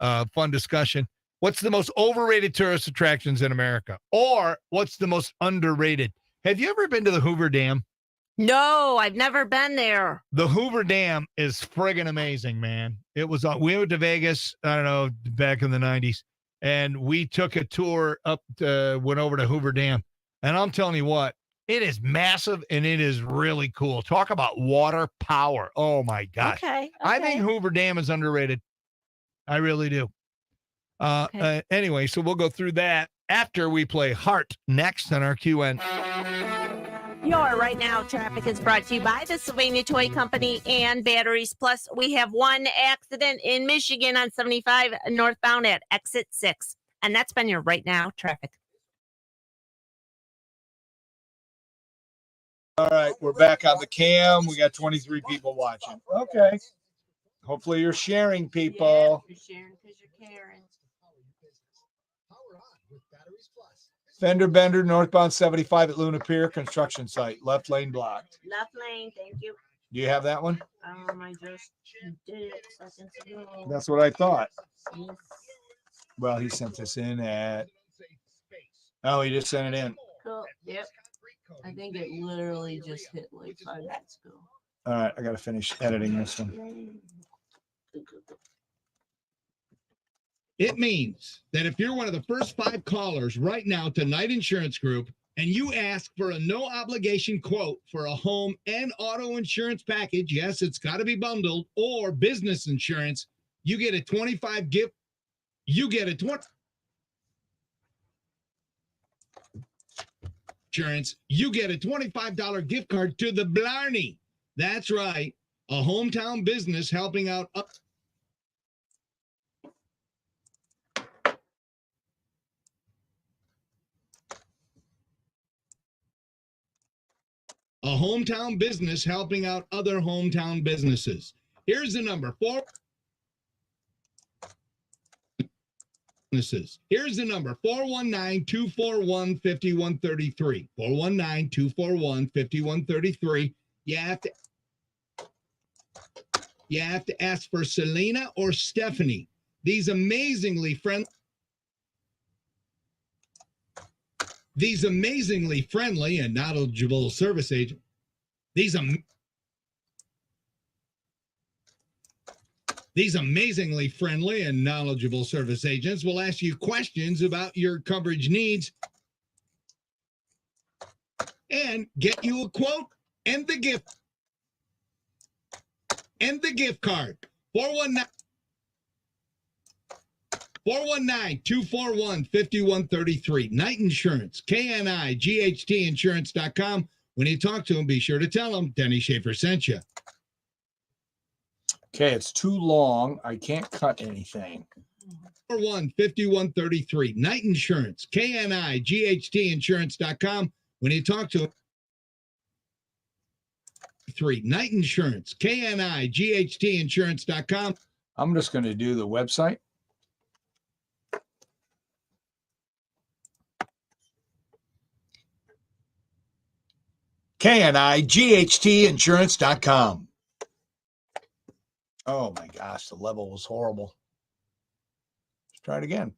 fun discussion. What's the most overrated tourist attractions in America? Or what's the most underrated? Have you ever been to the Hoover Dam? No, I've never been there. The Hoover Dam is friggin' amazing, man. It was, we went to Vegas, I don't know, back in the 90s, and we took a tour went over to Hoover Dam. And I'm telling you what, it is massive and it is really cool. Talk about water power. Oh my gosh. Okay. I think Hoover Dam is underrated. I really do. Anyway, so we'll go through that after we play Heart next on our QN. Your Right Now traffic is brought to you by the Sylvania Toy Company and Batteries. Plus, we have one accident in Michigan on 75 northbound at exit 6. And that's been your Right Now traffic. All right, we're back on the cam. We got 23 people watching. Okay. Hopefully you're sharing, people. You're sharing because you're caring. Fender bender, northbound 75 at Luna Pier, construction site, left lane blocked. Left lane, thank you. Do you have that one? I just did it seconds ago. That's what I thought. Yes. Well, he sent this in at. Oh, he just sent it in. Cool. Yep. I think it literally just hit like 5 minutes ago. All right, I got to finish editing this one. It means that if you're one of the first 5 callers right now to Knight Insurance Group and you ask for a no obligation quote for a home and auto insurance package, yes, it's got to be bundled, or business insurance, you get a 25 gift. You get a 20 insurance. You get a $25 gift card to the Blarney. That's right. A hometown business helping out a hometown business helping out other hometown businesses. Here's the number. Here's the number, 419-241-5133. 419-241-5133. You have to ask for Selena or Stephanie. These amazingly friendly and knowledgeable service agents. These amazingly friendly and knowledgeable service agents will ask you questions about your coverage needs and get you a quote and the gift card. 419-241-5133. Knight Insurance, KNIGHTinsurance.com. When you talk to them, be sure to tell them Denny Schaefer sent you. Okay, it's too long. I can't cut anything. 441-5133. Knight Insurance, KNIGHTinsurance.com. When you talk to them, 3 Knight Insurance, KNIGHTinsurance.com. I'm just going to do the website. KNIGHTinsurance.com. Oh my gosh, the level was horrible. Let's try it again.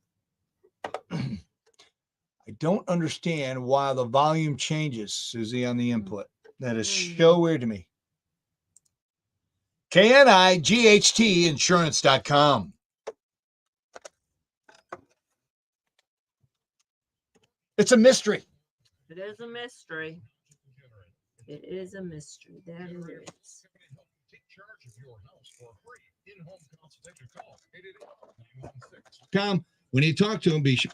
I don't understand why the volume changes, Susie, on the input. That is so weird to me. KNIGHTinsurance.com. It's a mystery. It is a mystery. It is a mystery. That it is. Take charge of your house for a free in-home consultation call. 888-916. Tom, when you talk to him, be sure.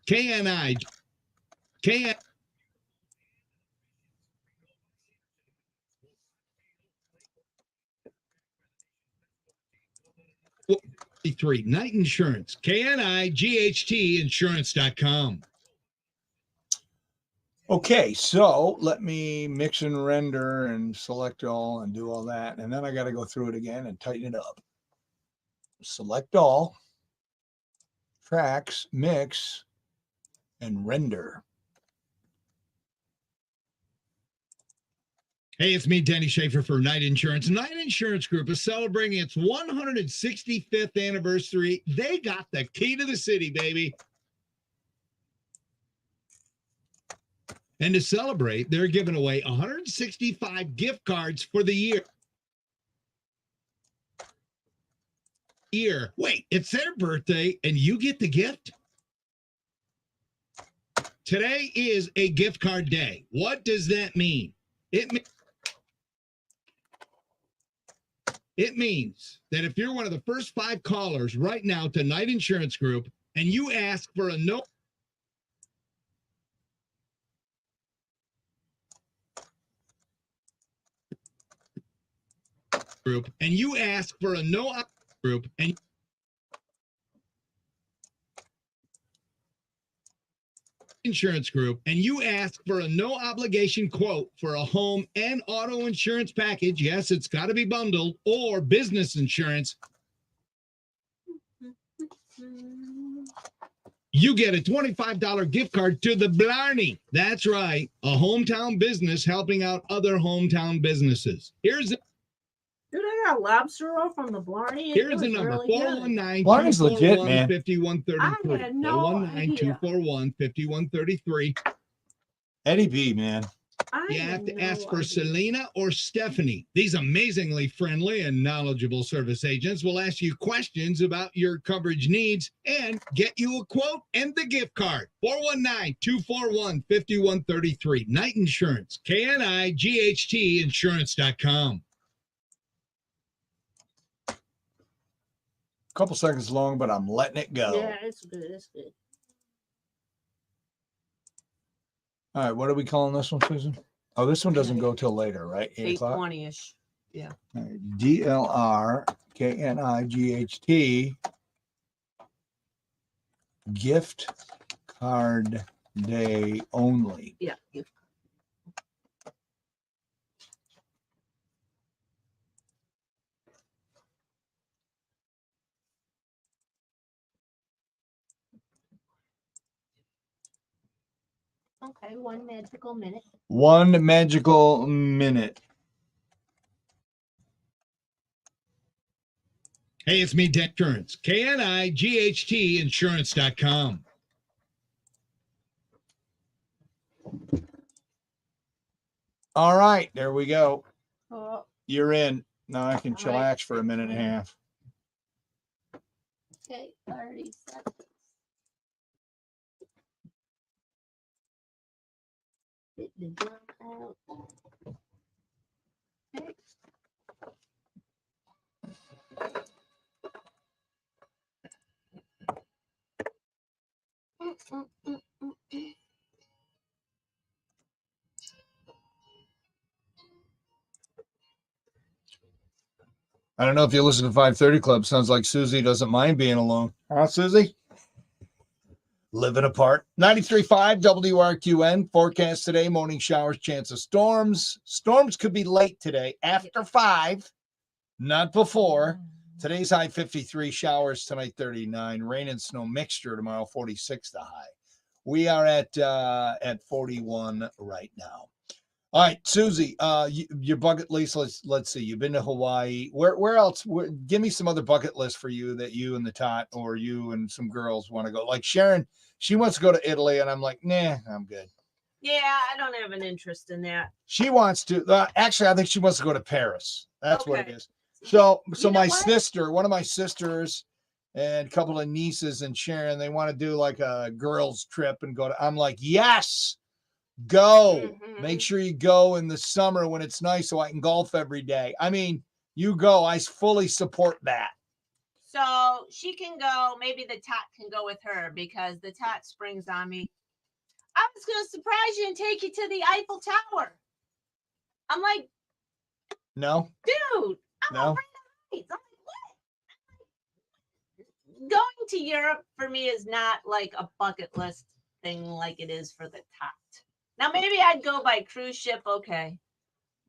KNI. 3 Knight Insurance, KNIGHTinsurance.com. Okay, so let me mix and render and select all and do all that. And then I got to go through it again and tighten it up. Select all, tracks, mix, and render. Hey, it's me, Danny Schaefer for Knight Insurance. Knight Insurance Group is celebrating its 165th anniversary. They got the key to the city, baby. And to celebrate, they're giving away 165 gift cards for the year. Wait, it's their birthday and you get the gift? Today is a gift card day. What does that mean? It means that if you're one of the first 5 callers right now to Knight Insurance Group and you ask for a no group and you ask for a no group and Insurance Group and you ask for a no obligation quote for a home and auto insurance package, yes, it's got to be bundled, or business insurance, you get a $25 gift card to the Blarney. That's right, a hometown business helping out other hometown businesses. Here's Dude, I got lobster roll from the Blarney. Here's the number, 419 Blarney's legit, 241 man. 5133. I had no 419 241 5133. Eddie B, man. You have to ask for Selena or Stephanie. These amazingly friendly and knowledgeable service agents will ask you questions about your coverage needs and get you a quote and the gift card. 419-241-5133. Knight Insurance. KNIGHT Insurance.com. Couple seconds long, but I'm letting it go. Yeah, it's good. It's good. All right, what are we calling this one, Susan? Oh, this one doesn't go till later, right? 8 o'clock? 8:20ish. Yeah. All right, DLR KNIGHT gift card day only. Yeah. Okay, 1 magical minute. 1 magical minute. Hey, it's me, Deck Insurance. KNIGHT Insurance.com. All right, there we go. Oh, You're in. Now I can All right. chillax for a minute and a half. okay, 30 seconds. Hit the drum out. Okay. I don't know if you listen to 530 Club. Sounds like Susie doesn't mind being alone. Huh, Susie? Living apart. 93.5 WRQN. Forecast today, morning showers, chance of storms. Storms could be late today, after 5, not before. Today's high 53, showers tonight 39, rain and snow mixture tomorrow 46 the high. We are at 41 right now. All right, Susie, your bucket list. Let's see. You've been to Hawaii. Where else? Give me some other bucket list for you that you and the tot or you and some girls want to go. Like Sharon, she wants to go to Italy, and I'm like, nah, I'm good. Yeah, I don't have an interest in that. She wants to. Actually, I think she wants to go to Paris. That's what it Okay. is. So You know my what? sister, one of my sisters, and a couple of nieces and Sharon, they want to do like a girls trip and go to. I'm like, yes. Go. Mhm. Make sure you go in the summer when it's nice so I can golf every day. I mean, you go. I fully support that. So she can go. Maybe the tot can go with her because the tot springs on me. I was going to surprise you and take you to the Eiffel Tower. I'm like, No? dude, I'm No? afraid of heights. I'm like, what? Going to Europe for me is not like a bucket list thing like it is for the tot. Now, maybe I'd go by cruise ship, okay.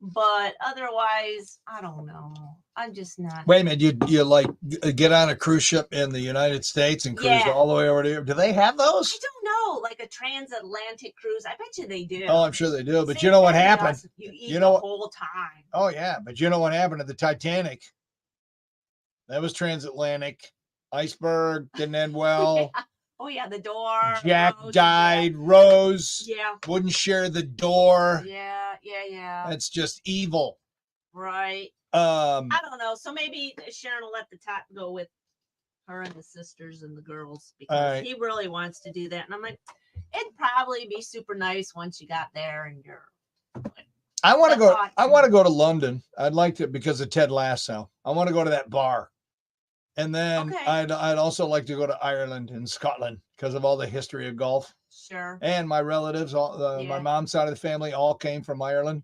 But otherwise, I don't know. I'm just not. Wait a minute. You like get on a cruise ship in the United States and cruise Yeah. all the way over there. Do they have those? I don't know. know, like a transatlantic cruise. I bet you they do. Oh, I'm sure they do. But Same you know what thing with happened? us. You eat You know the what? whole time. Oh yeah, but you know what happened at the Titanic? That was transatlantic. Iceberg didn't end well. Yeah. Oh yeah, the door. Jack Rose, died. Rose Yeah. wouldn't share the door. Yeah. That's just evil. Right. Um, I don't know. So maybe Sharon will let the top go with her and the sisters and the girls because right. he really wants to do that. And I'm like, it'd probably be super nice once you got there and you're. I want to That's go. all I want to go to London. I'd like to because of Ted Lasso. I want to go to that bar, and then Okay. I'd also like to go to Ireland and Scotland because of all the history of golf. Sure. And my relatives, all my Yeah. mom's side of the family, all came from Ireland.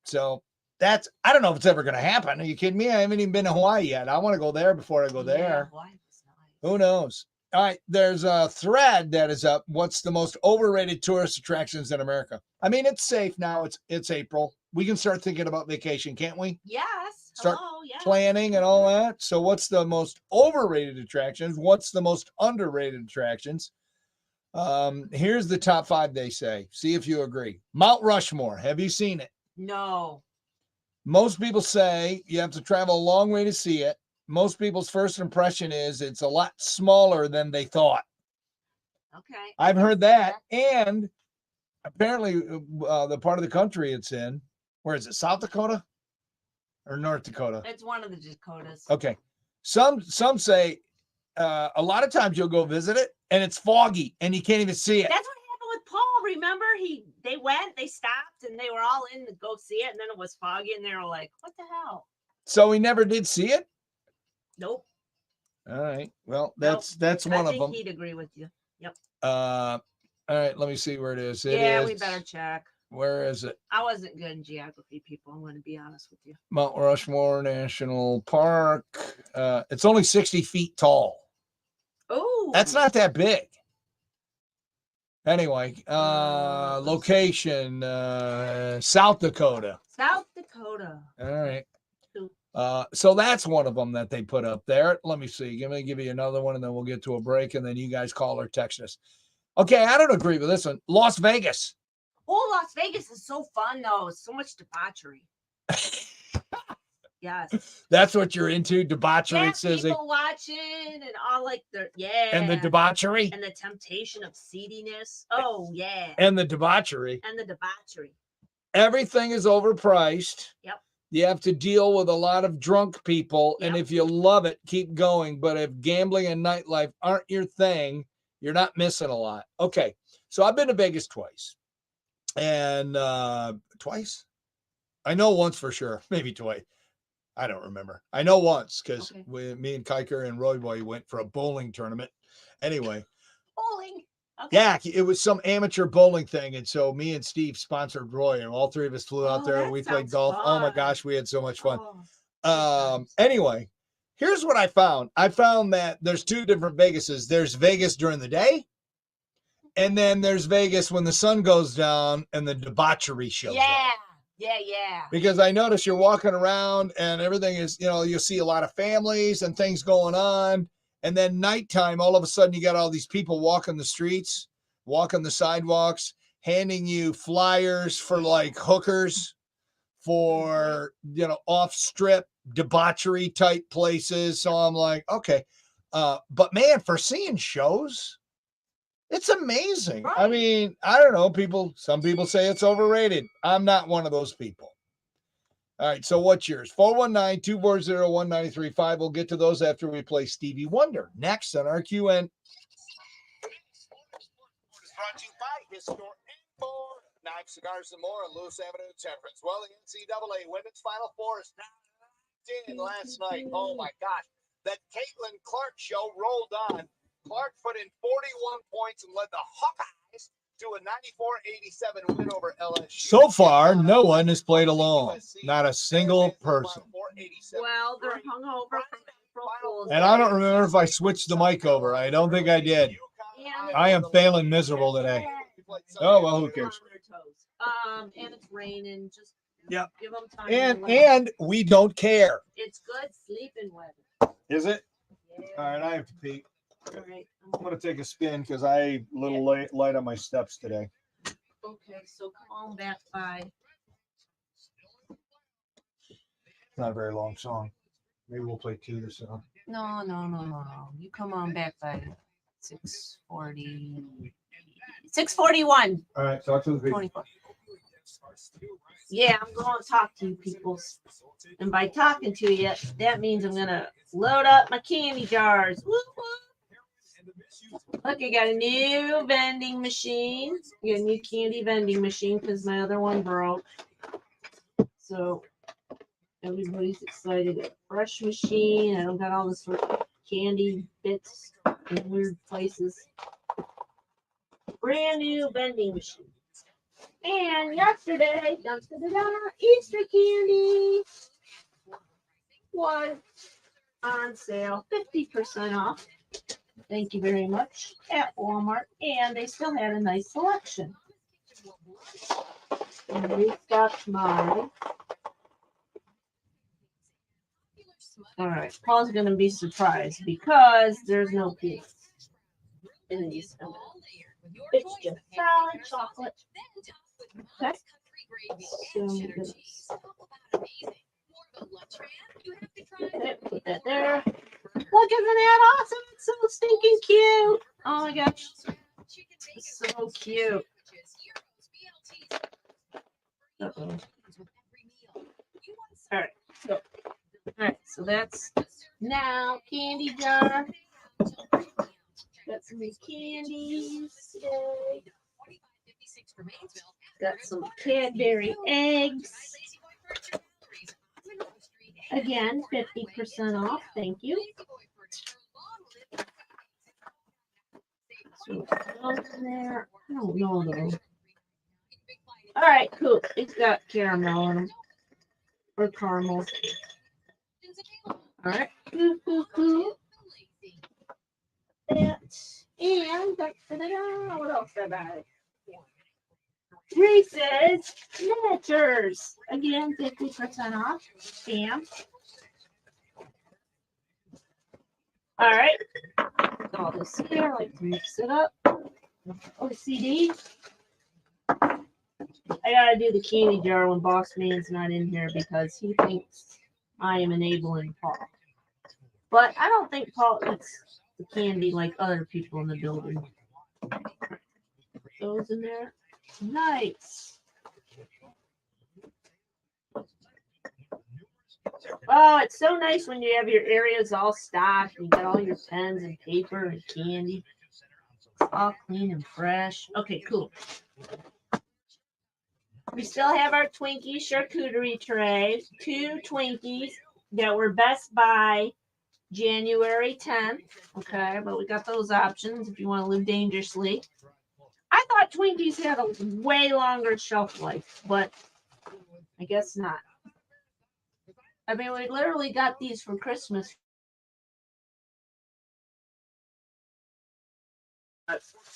So that's I don't know if it's ever going to happen. Are you kidding me? I haven't even been to Hawaii yet. I want to go there before I go there. Hawaii was nice. Who knows? All right, there's a thread that is up. What's the most overrated tourist attractions in America? I mean, it's safe now. It's April. We can start thinking about vacation, can't we? Yes. Start Hello. Yeah. Planning and all that. So, what's the most overrated attractions? What's the most underrated attractions? Here's the top 5 they say. See if you agree. Mount Rushmore. Have you seen it? No. Most people say you have to travel a long way to see it. Most people's first impression is it's a lot smaller than they thought. Okay. I've heard that. And apparently the part of the country it's in, where is it? South Dakota or North Dakota? It's one of the Dakotas. Okay. Some say a lot of times you'll go visit it and it's foggy and you can't even see it. That's what happened with Paul. Remember, they went, they stopped, and they were all in to go see it, and then it was foggy, and they were like, "What the hell?" So he never did see it? Nope. All right. Well, that's one I of think them. he'd agree with you. Yep. All right, let me see where it is. It Yeah, is- we better check. Where is it? I wasn't good in geography, people. I'm going to be honest with you. Mount Rushmore National Park. It's only 60 feet tall. Oh, That's not that big. Anyway, location, South Dakota. South Dakota. All right. Cool. So that's one of them that they put up there. Let me see. Let me give you another one, and then we'll get to a break, and then you guys call or text us. Okay, I don't agree with this one. Las Vegas. Oh, Las Vegas is so fun, though. It's so much debauchery. Yes. That's what you're into, debauchery. Yeah, It says they- people watching and all like the and the debauchery. and the temptation of seediness. Oh yeah. And the debauchery. And the debauchery. Everything is overpriced. Yep. You have to deal with a lot of drunk people. And if you love it, keep going. But if gambling and nightlife aren't your thing, you're not missing a lot. Okay. So I've been to Vegas twice. And twice? I know once for sure. Maybe twice. I don't remember. I know once because me and Kiker and Roy Boy went for a bowling tournament. Anyway. Bowling. Okay. Yeah, it was some amateur bowling thing. And so me and Steve sponsored Roy, and all 3 of us flew out there and we played golf. Oh my gosh, we had so much fun. Anyway, here's what I found. I found that there's 2 different Vegases. There's Vegas during the day, and then there's Vegas when the sun goes down and the debauchery shows up. Yeah. Because I notice you're walking around and everything is, you'll see a lot of families and things going on. And then nighttime, all of a sudden, you got all these people walking the streets, walking the sidewalks, handing you flyers for like hookers, for, off strip debauchery type places. So I'm like, okay. But man, for seeing shows, it's amazing. Right. I mean, I don't know. Some people say it's overrated. I'm not one of those people. All right. So what's yours? 419-240-1935. We'll get to those after we play Stevie Wonder next on our QN. Brought to you by Historic Import, Knife Cigars and More on Lewis Avenue, Temperance. Well, the NCAA Women's Final Four is now in last night. Oh my gosh, that Caitlin Clark show rolled on. Clark put in 41 points and led the Hawkeyes to a 94-87 win over LSU. So far, no one has played alone. Not a single person. Well, they're hungover from April Fool's And I don't remember if I switched the mic over. I don't think I did. I am failing miserable today. Oh, well, who cares? And it's raining. Just Yep. give them time. And we don't care. It's good sleeping weather. Is it? All right, I have to pee. All right. I'm gonna take a spin because I a little light on my steps today. Okay, so come on back by. Not a very long song. Maybe we'll play 2 this song. No. You come on back by 6:40. 6:41. All right, talk to the people. 24. Yeah, I'm going to talk to you people. And by talking to you, that means I'm going to load up my candy jars. Woo, woo. Look, I got a new vending machine. I got a new candy vending machine because my other one broke. So everybody's excited. A fresh machine. I don't got all this sort of candy bits in weird places. Brand new vending machine. And yesterday, Easter candy was on sale, 50% off. Thank you very much at Walmart. And they still had a nice selection. And I restocked mine. All right, Paul's going to be surprised because there's no peanuts in these. It's just solid chocolate. Okay. Okay, put that there. Look, isn't that awesome? It's so stinking cute. Oh my gosh. It's so cute. Uh-oh. All right. So, so that's now candy jar. Got some candies today. Got some Cadbury eggs. Again, 50% off. Thank you. So what else in there? I don't know though. All right, cool. It's got caramel in them. Or caramel. All right. Cool. That. And what else did I buy? Reese's miniatures. Again, 50% off. Bam. All right. All this here, like to mix it up. OCD. I gotta do the candy jar when Boss Man's not in here because he thinks I am enabling Paul. But I don't think Paul eats the candy like other people in the building. Those in there. Nice. Oh, it's so nice when you have your areas all stocked. You got all your pens and paper and candy. It's all clean and fresh. Okay, cool. We still have our Twinkie charcuterie tray. 2 Twinkies that were Best Buy January 10th. Okay, but we got those options if you want to live dangerously. I thought Twinkies had a way longer shelf life, but I guess not. I mean, we literally got these for Christmas.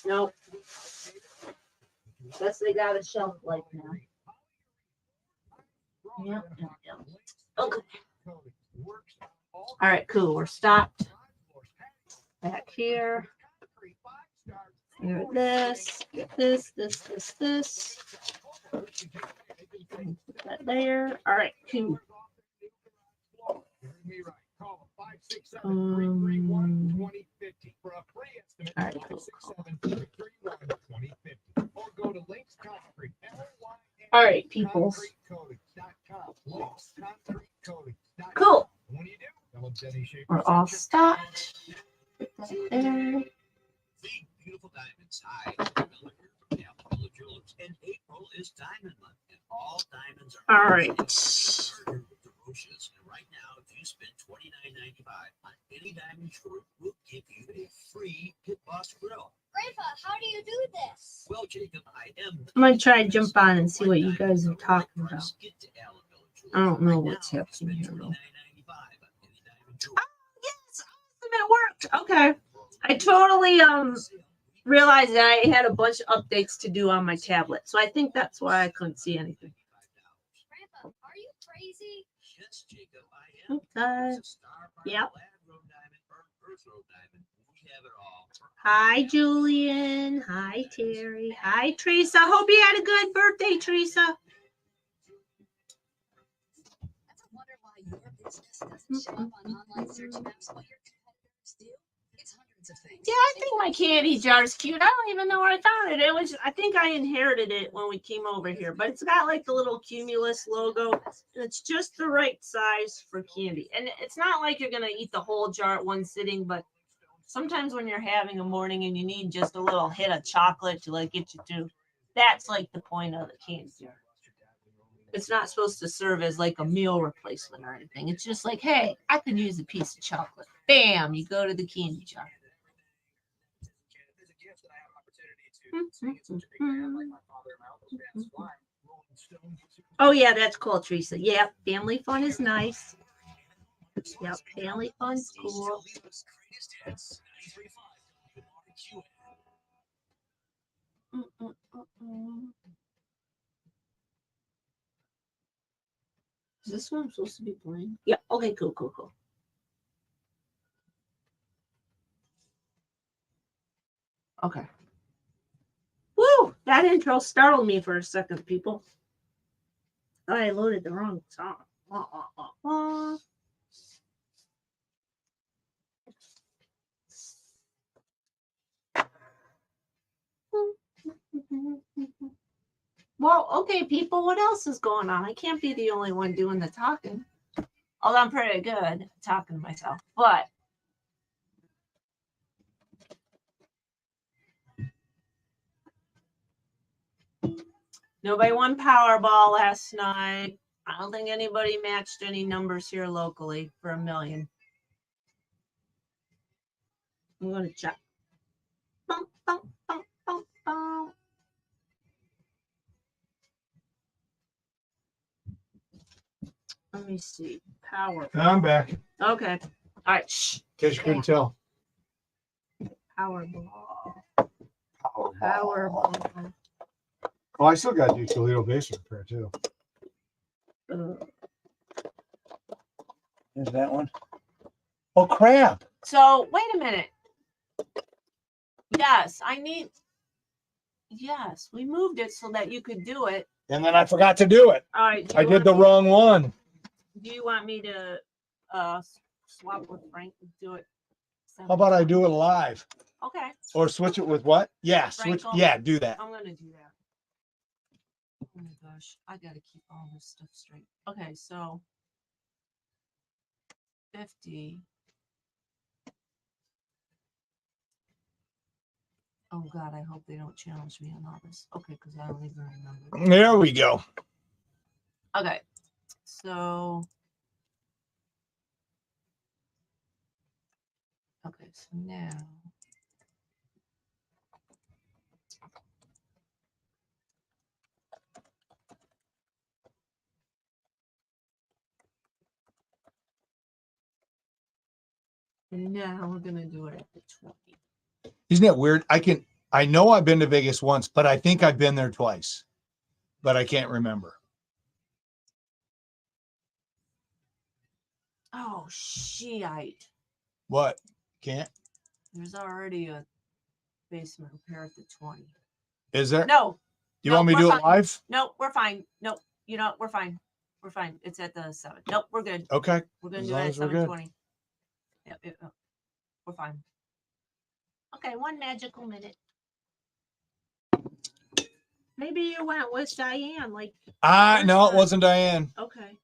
Nope. Guess they got a shelf life now. Yep. Okay. All right, cool. We're stopped. Back here. Here, this. Get this. Put that there. All right, cool. All right, cool. All right, people. Cool. We're all stocked. Put that there. Beautiful diamonds. Hi, and April is diamond month, and all diamonds are all right. And right now, if you spend $29.95 on any diamond jewelry, we'll give you a free Pit Boss grill. Grandpa, how do you do this? Well, Jacob, I'm gonna try and jump on and see what you guys are talking about. I don't know what's happening here though. Oh yes, awesome! It worked. Okay, I totally realized that I had a bunch of updates to do on my tablet, so I think that's why I couldn't see anything. Grandpa, are you crazy? Yes, Jacob, I am. Okay. Yep. Hi, Julian. Hi, Terry. Hi, Teresa. Hope you had a good birthday, Teresa. Yeah, I think my candy jar is cute. I don't even know where I found it. I think I inherited it when we came over here, but it's got like the little Cumulus logo. And it's just the right size for candy. And it's not like you're going to eat the whole jar at one sitting, but sometimes when you're having a morning and you need just a little hit of chocolate to like get you through, that's like the point of the candy jar. It's not supposed to serve as like a meal replacement or anything. It's just like, hey, I could use a piece of chocolate. Bam, you go to the candy jar. Oh yeah, that's cool, Teresa. Yep, family fun is nice. Yep, family fun's cool. Is this one I'm supposed to be playing? Yeah. Okay. Cool. Okay. Woo! That intro startled me for a second, people. I loaded the wrong song. Well, okay, people, what else is going on? I can't be the only one doing the talking. Although I'm pretty good at talking to myself. But nobody won Powerball last night. I don't think anybody matched any numbers here locally for $1 million. I'm going to check. Bum, bum, bum, bum, bum. Let me see. Powerball. I'm back. Okay. All right. Shh. In case you couldn't tell. Powerball. Powerball. Oh, I still got to do Toledo basement repair too. There's that one. Oh crap! So wait a minute. Yes, Yes, we moved it so that you could do it. And then I forgot to do it. All right. I did the wrong one. Do you want me to swap with Frank and do it? How about I do it live? Okay. Or switch it with what? Yeah, switch. Frankel? Yeah, do that. I'm gonna do that. Oh my gosh, I gotta keep all this stuff straight. Okay, so 50. Oh God, I hope they don't challenge me on all this. Okay, because I don't even remember. There we go. Okay, so now we're gonna do it at the 20. Isn't it weird? I know I've been to Vegas once, but I think I've been there twice, but I can't remember. Oh, shit. What? Can't? There's already a basement repair at the 20. Is there? No. You want me to do it live? No, we're fine. No, you know, we're fine. We're fine. It's at the 7. Nope, we're good. Okay. We're going As to do long it at as we're good. 7:20. Yep. We're fine. Okay, one magical minute. Maybe you went with Diane, like. No, it wasn't Diane. Okay.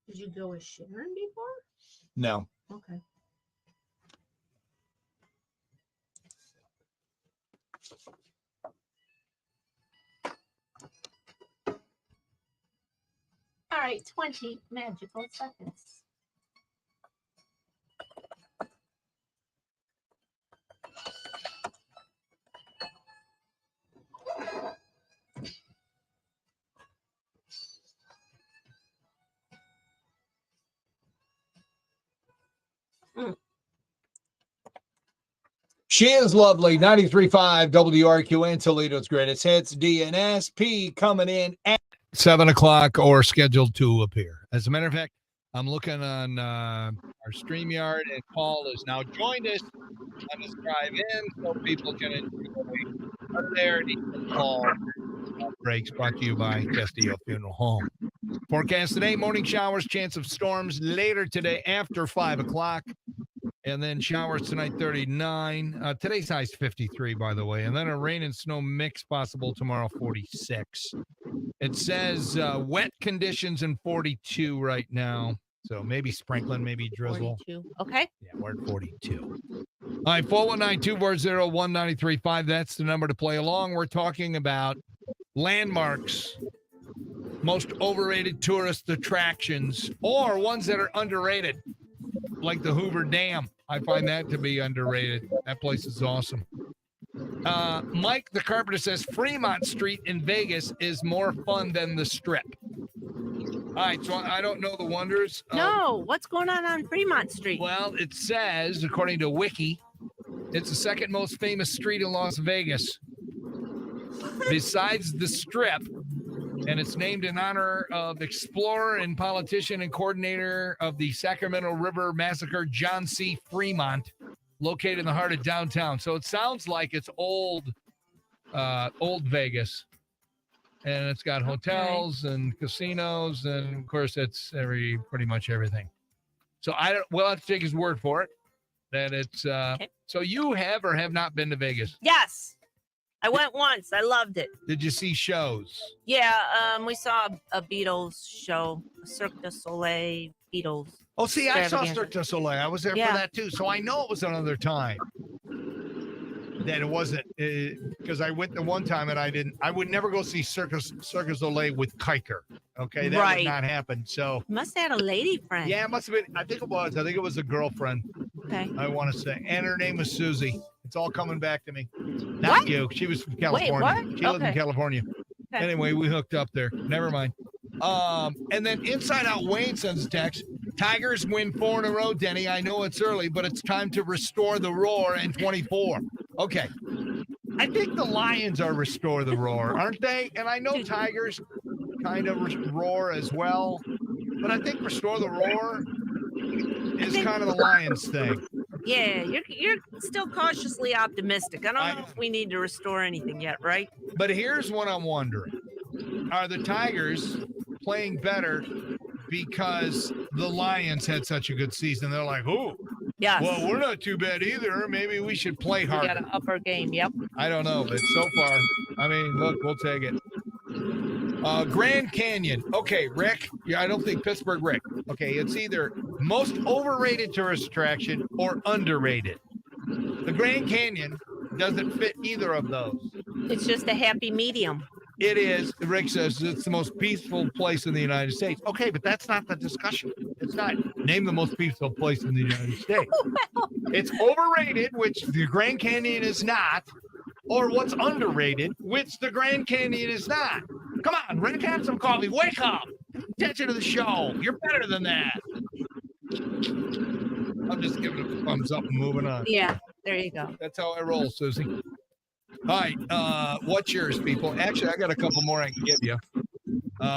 Did you go with Sharon before? No. Okay. All right, 20 magical seconds. She is lovely. 93.5 WRQN Toledo's greatest hits. DNSP coming in at 7 o'clock or scheduled to appear. As a matter of fact, I'm looking on our StreamYard, and Paul has now joined us on his drive-in, so people can enjoy there. Paul breaks brought to you by Castillo Funeral Home. Forecast today: morning showers, chance of storms later today after 5 o'clock, and then showers tonight 39. Today's high's 53, by the way, and then a rain and snow mix possible tomorrow 46. It says wet conditions in 42 right now. So maybe sprinkling, maybe drizzle. 42. Okay. Yeah, we're at 42. All right, 419-240-1935. That's the number to play along. We're talking about landmarks, most overrated tourist attractions, or ones that are underrated, like the Hoover Dam. I find that to be underrated. That place is awesome. Mike the Carpenter says Fremont Street in Vegas is more fun than the Strip. All right, so I don't know the wonders. No, what's going on Fremont Street? Well, it says, according to Wiki, it's the second most famous street in Las Vegas, besides the Strip, and it's named in honor of explorer and politician and coordinator of the Sacramento River Massacre, John C. Fremont, located in the heart of downtown. So it sounds like it's old Vegas. And it's got hotels and casinos, and of course, it's pretty much everything. So we'll have to take his word for it that it's. Okay. So you have or have not been to Vegas? Yes, I went once. I loved it. Did you see shows? Yeah, we saw a Beatles show, a Cirque du Soleil Beatles. Oh, see, I saw extravaganza. Cirque du Soleil. I was there for that too, so I know it was another time. That it wasn't, because I went the one time and I would never go see Cirque du Soleil with Kiker. Okay, that would not happen. So Must have had a lady friend. yeah, it must have been. I think it was. I think it was a girlfriend. Okay. I want to say, and her name was Susie. It's all coming back to me. Not you. She was from California. what? She lived in Okay. California. Okay. Anyway, we hooked up there. Never mind. And then Inside Out Wayne sends a text. Tigers win 4 in a row, Denny. I know it's early, but it's time to restore the roar in 24. Okay. I think the Lions are restore the roar, aren't they? And I know Tigers kind of roar as well, but I think restore the roar is kind of the Lions thing. Yeah, you're still cautiously optimistic. I don't know if we need to restore anything yet, right? But here's what I'm wondering. Are the Tigers playing better because the Lions had such a good season? They're like, oh, yes. Well, we're not too bad either. Maybe we should play We harder. got an upper game. Yep. I don't know, but so far, I mean, look, we'll take it. Grand Canyon. Okay, Rick. Yeah, I don't think Pittsburgh Rick. Okay, it's either most overrated tourist attraction or underrated. The Grand Canyon doesn't fit either of those. It's just a happy medium. It is. Rick says it's the most peaceful place in the United States. Okay, but that's not the discussion. It's not name the most peaceful place in the United States. It's overrated, which the Grand Canyon is not, or what's underrated, which the Grand Canyon is not. Come on, Rick, have some coffee. Wake up. Pay attention to the show. You're better than that. I'm just giving it a thumbs up and moving on. Yeah, there you go. That's how I roll, Susie. All right, what's yours, people? Actually, I got a couple more I can give you.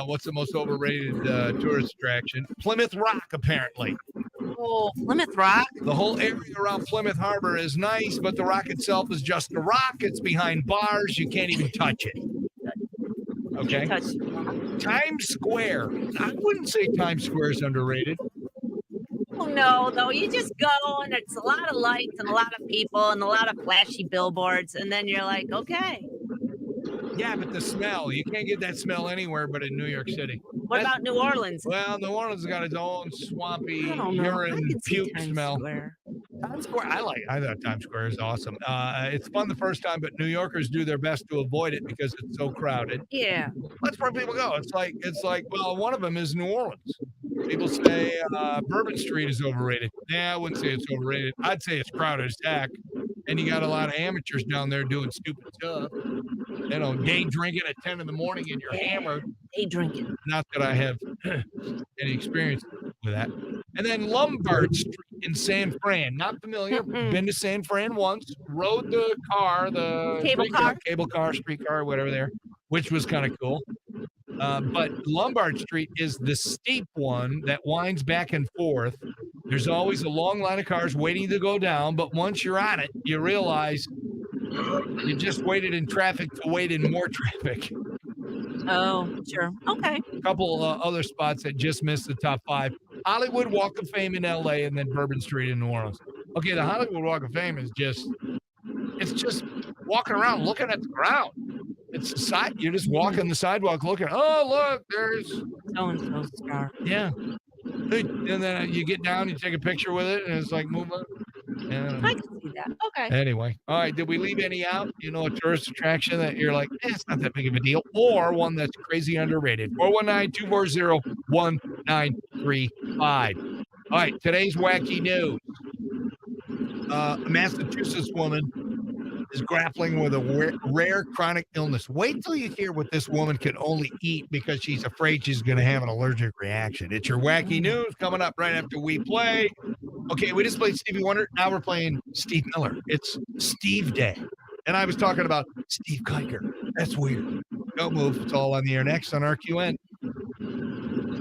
What's the most overrated tourist attraction? Plymouth Rock, apparently. Oh, Plymouth Rock. The whole area around Plymouth Harbor is nice, but the rock itself is just a rock. It's behind bars. You can't even touch it. Okay. Times Square. I wouldn't say Times Square is underrated. Oh no, though. You just go and it's a lot of lights and a lot of people and a lot of flashy billboards, and then you're like, okay. Yeah, but the smell, you can't get that smell anywhere but in New York City. What about New Orleans? Well, New Orleans has got its own swampy I don't know. I urine can see puke Times smell. Square. Times Square, I thought Times Square is awesome. It's fun the first time, but New Yorkers do their best to avoid it because it's so crowded. Yeah. That's where people go. It's like, well, one of them is New Orleans. People say Bourbon Street is overrated. Yeah, I wouldn't say it's overrated. I'd say it's crowded as heck. And you got a lot of amateurs down there doing stupid stuff. You know, day drinking at 10 in the morning and you're hammered. Day drinking. Not that I have any experience with that. And then Lombard Street in San Fran. Not familiar. Been to San Fran once. Rode the car, the Cable car, streetcar, whatever there, which was kind of cool. But Lombard Street is the steep one that winds back and forth. There's always a long line of cars waiting to go down, but once you're on it, you realize you just waited in traffic to wait in more traffic. Oh, sure. Okay. A couple other spots that just missed the top 5. Hollywood Walk of Fame in LA and then Bourbon Street in New Orleans. Okay, the Hollywood Walk of Fame is just walking around looking at the ground. It's the side. You're just walking the sidewalk looking. Oh, look, there's so-and-so star. Yeah. And then you get down, you take a picture with it, and it's like move on. Yeah. I can see that. Okay. Anyway, all right. Did we leave any out? You know, a tourist attraction that you're like, it's not that big of a deal, or one that's crazy underrated. 419-240-1935. All right. Today's wacky news. A Massachusetts woman is grappling with a rare chronic illness. Wait till you hear what this woman can only eat because she's afraid she's going to have an allergic reaction. It's your wacky news coming up right after we play. Okay, we just played Stevie Wonder. Now we're playing Steve Miller. It's Steve Day. And I was talking about Steve Kiker. That's weird. Don't move. It's all on the air next on RQN.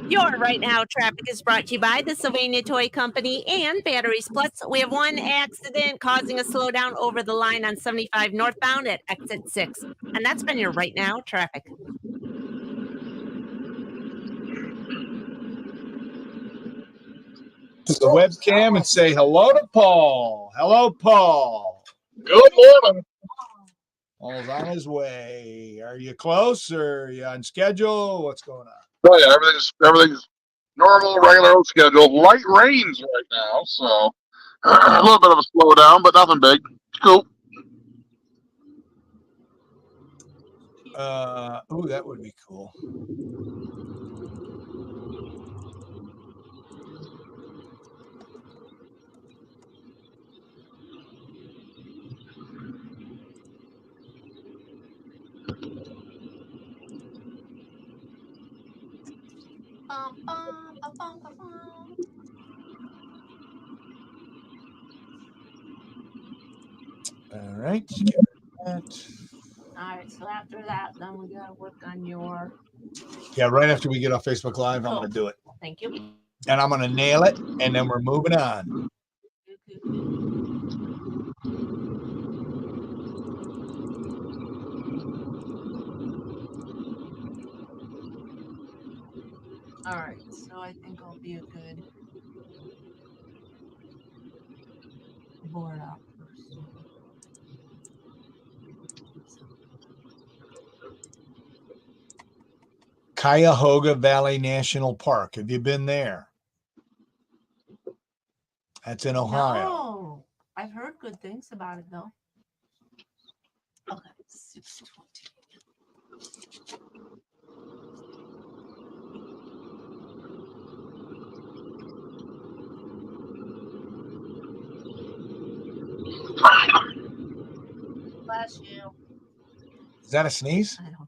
Your Right Now traffic is brought to you by the Sylvania Toy Company and Batteries Plus. We have one accident causing a slowdown over the line on 75 northbound at exit 6. And that's been your Right Now traffic. To the webcam and say hello to Paul. Hello, Paul. Good morning. Paul's on his way. Are you close or are you on schedule? What's going on? Oh yeah, everything's normal, regular old schedule. Light rains right now, so a little bit of a slowdown, but nothing big. Cool. Oh, that would be cool. All right. All right, so after that, then we gotta work on your. Yeah, right after we get off Facebook Live, I'm going to do it. Thank you. And I'm going to nail it, and then we're moving on. All right, so I think I'll be a good board out first. Cuyahoga Valley National Park. Have you been there? That's in Ohio. No, I've heard good things about it though. Okay, 6:20. Bless you. Is that a sneeze? I don't know.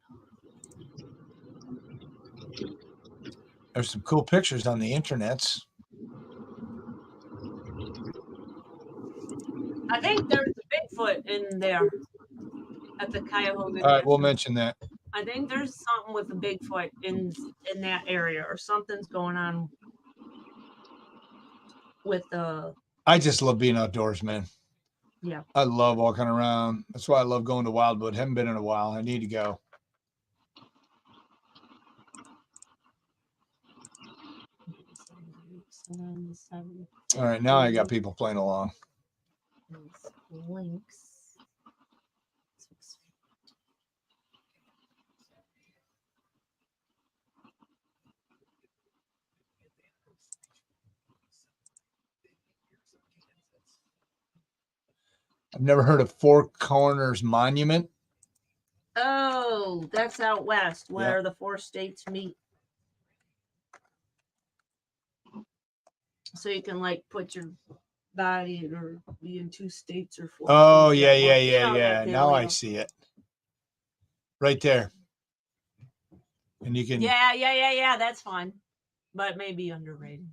There's some cool pictures on the internets. I think there's a Bigfoot in there at the Cuyahoga. All right, we'll mention that. I think there's something with a Bigfoot in that area, or something's going on with the. I just love being outdoors, man. Yeah. I love walking around. That's why I love going to Wildwood. Haven't been in a while. I need to go. All right, now I got people playing along. Links. I've never heard of Four Corners Monument. Oh, that's out west where the 4 states meet. So you can like put your body or be in 2 states or 4. Oh, states yeah, at yeah, once. yeah, You know, yeah. that Now I deal. see it. Right there. And you can, Yeah. That's fun, but maybe underrated,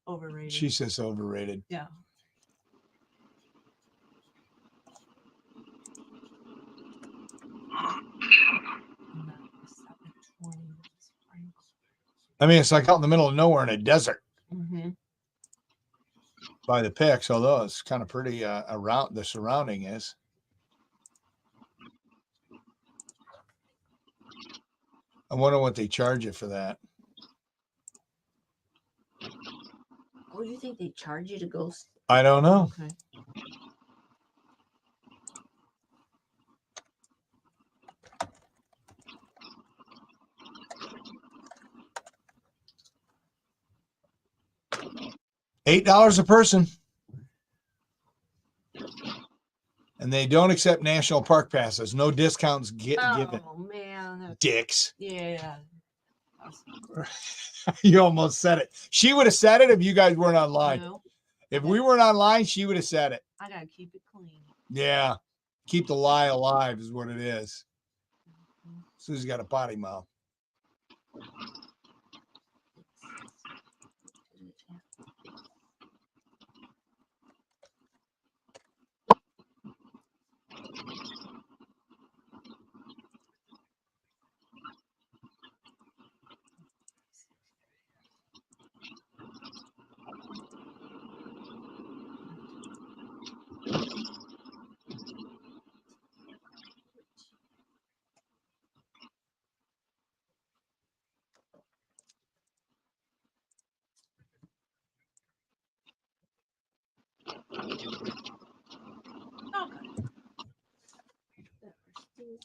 overrated. she says overrated. Yeah. I mean, it's like out in the middle of nowhere in a desert Mm-hmm. by the picks, although it's kind of pretty around the surrounding is. I wonder what they charge you for that. Oh, you think they charge you to go? I don't know. Okay. $8 a person. And they don't accept national park passes. No discounts given. Oh man, that's, Dicks. yeah. You almost said it. She would have said it if you guys weren't online. No, If we weren't online, she would have said it. I gotta keep it clean. Yeah. Keep the lie alive is what it is. Susie's got a potty mouth.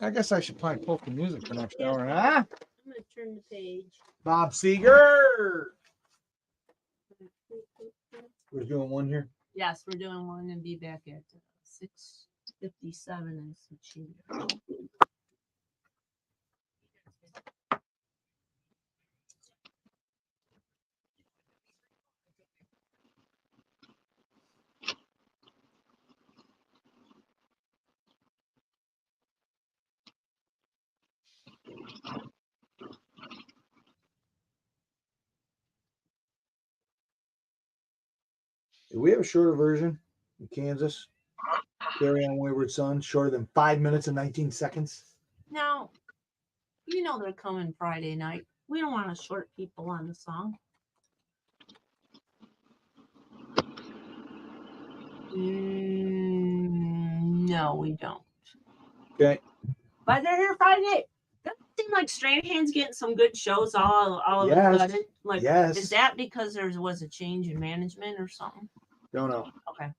I guess I should probably pull the music for next hour, huh? I'm gonna turn the page. Bob Seeger. We're doing one here. Yes, we're doing one and be back at 6:57 and some change. Do we have a shorter version in Kansas? Carry on Wayward Son, shorter than 5 minutes and 19 seconds. Now, you know they're coming Friday night. We don't want to short people on the song. No, we don't. Okay. But they're here Friday. Doesn't seem like Strahan's getting some good shows all of a Yes. sudden. Like, Yes. is that because there was a change in management or something? Don't know. Okay.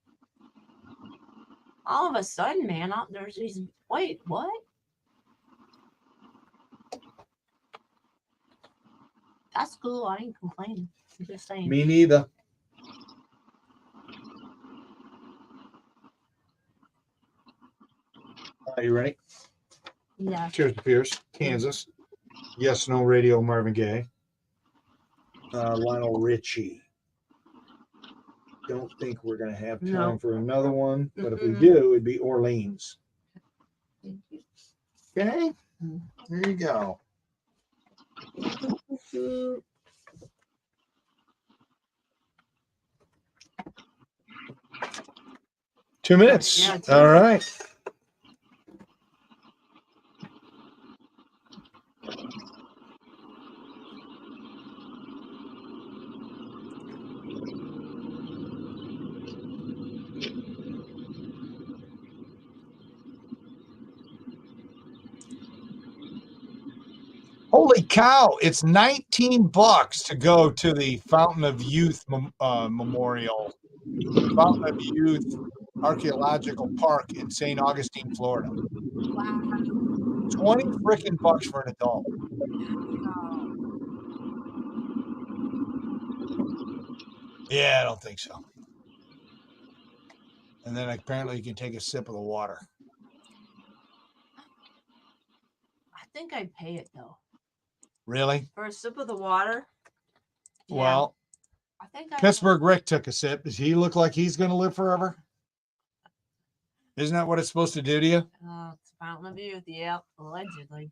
All of a sudden, man, there's these. Wait, what? That's cool. I ain't complaining. I'm just saying. Me neither. Are you ready? Yeah. Cheers to Pierce, Kansas. Yes, no radio, Marvin Gaye. Lionel Richie. Don't think we're going to have time No. for another one, but if we Mm-mm. do, it'd be Orleans. Thank you. Okay, there you go. 2 minutes. Yeah, 2 All minutes. right. Holy cow! It's $19 to go to the Fountain of Youth Memorial, Fountain of Youth Archaeological Park in St. Augustine, Florida. 20 freaking bucks for an adult. Yeah, I don't think so. And then apparently you can take a sip of the water. I think I'd pay it though. Really? For a sip of the water. Yeah, Well, I think I Pittsburgh Rick took a sip. Does he look like he's going to live forever? Isn't that what it's supposed to do to you? It's Fountain of Youth, yeah, allegedly.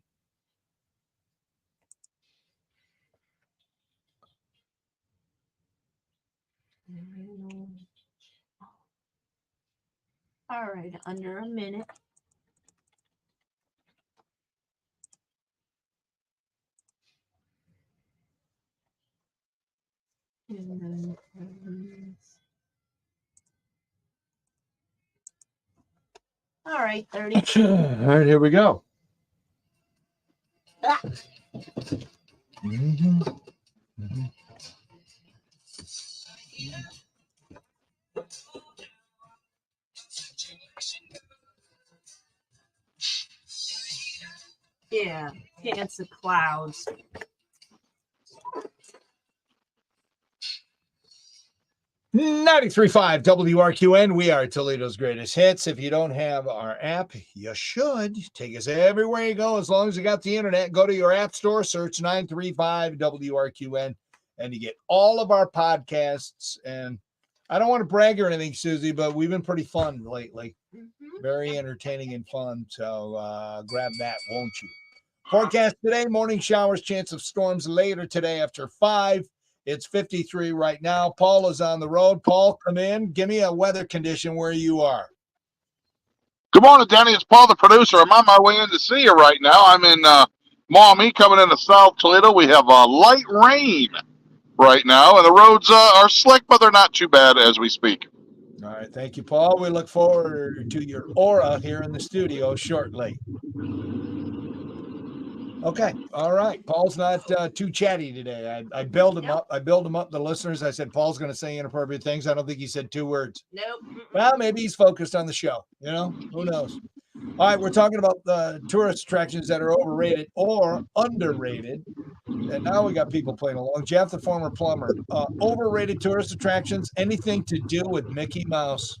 All right, under a minute. All right, 30. All right, here we go. Ah. Mhm. Yeah, pants of clouds. .93.5 WRQN. We are Toledo's greatest hits. If you don't have our app, you should. Take us everywhere you go as long as you got the internet. Go to your app store, search 935 WRQN, and you get all of our podcasts. And I don't want to brag or anything, Susie, but we've been pretty fun lately. Very entertaining and fun. So grab that, won't you? Forecast today, morning showers, chance of storms later today after 5. It's 53 right now. Paul is on the road. Paul, come in. Give me a weather condition where you are. Good morning, Danny. It's Paul, the producer. I'm on my way in to see you right now. I'm in Maumee, coming into South Toledo. We have light rain right now, and the roads are slick, but they're not too bad as we speak. All right. Thank you, Paul. We look forward to your aura here in the studio shortly. Okay. All right. Paul's not too chatty today. I build him up. I build him up. The listeners, I said, Paul's going to say inappropriate things. I don't think he said 2 words. Nope. Well, maybe he's focused on the show. You know, who knows? All right. We're talking about the tourist attractions that are overrated or underrated. And now we got people playing along. Jeff, the former plumber. Overrated tourist attractions, anything to do with Mickey Mouse.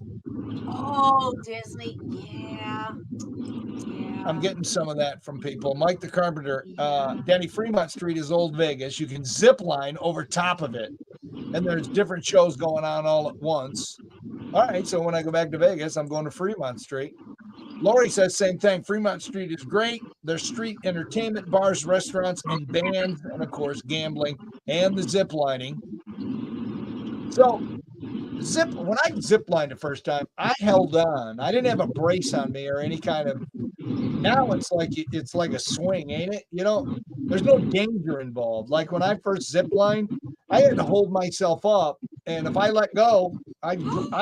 Oh, Disney. Yeah. I'm getting some of that from people. Mike the Carpenter, Danny, Fremont Street is Old Vegas. You can zip line over top of it, and there's different shows going on all at once. All right, so when I go back to Vegas, I'm going to Fremont Street. Lori says same thing. Fremont Street is great. There's street entertainment, bars, restaurants, and bands, and of course gambling and the zip lining. So when I zip lined the first time, I held on. I didn't have a brace on me or any kind of. Now it's like a swing, ain't it? You know, there's no danger involved. Like when I first zip lined, I had to hold myself up, and if I let go, I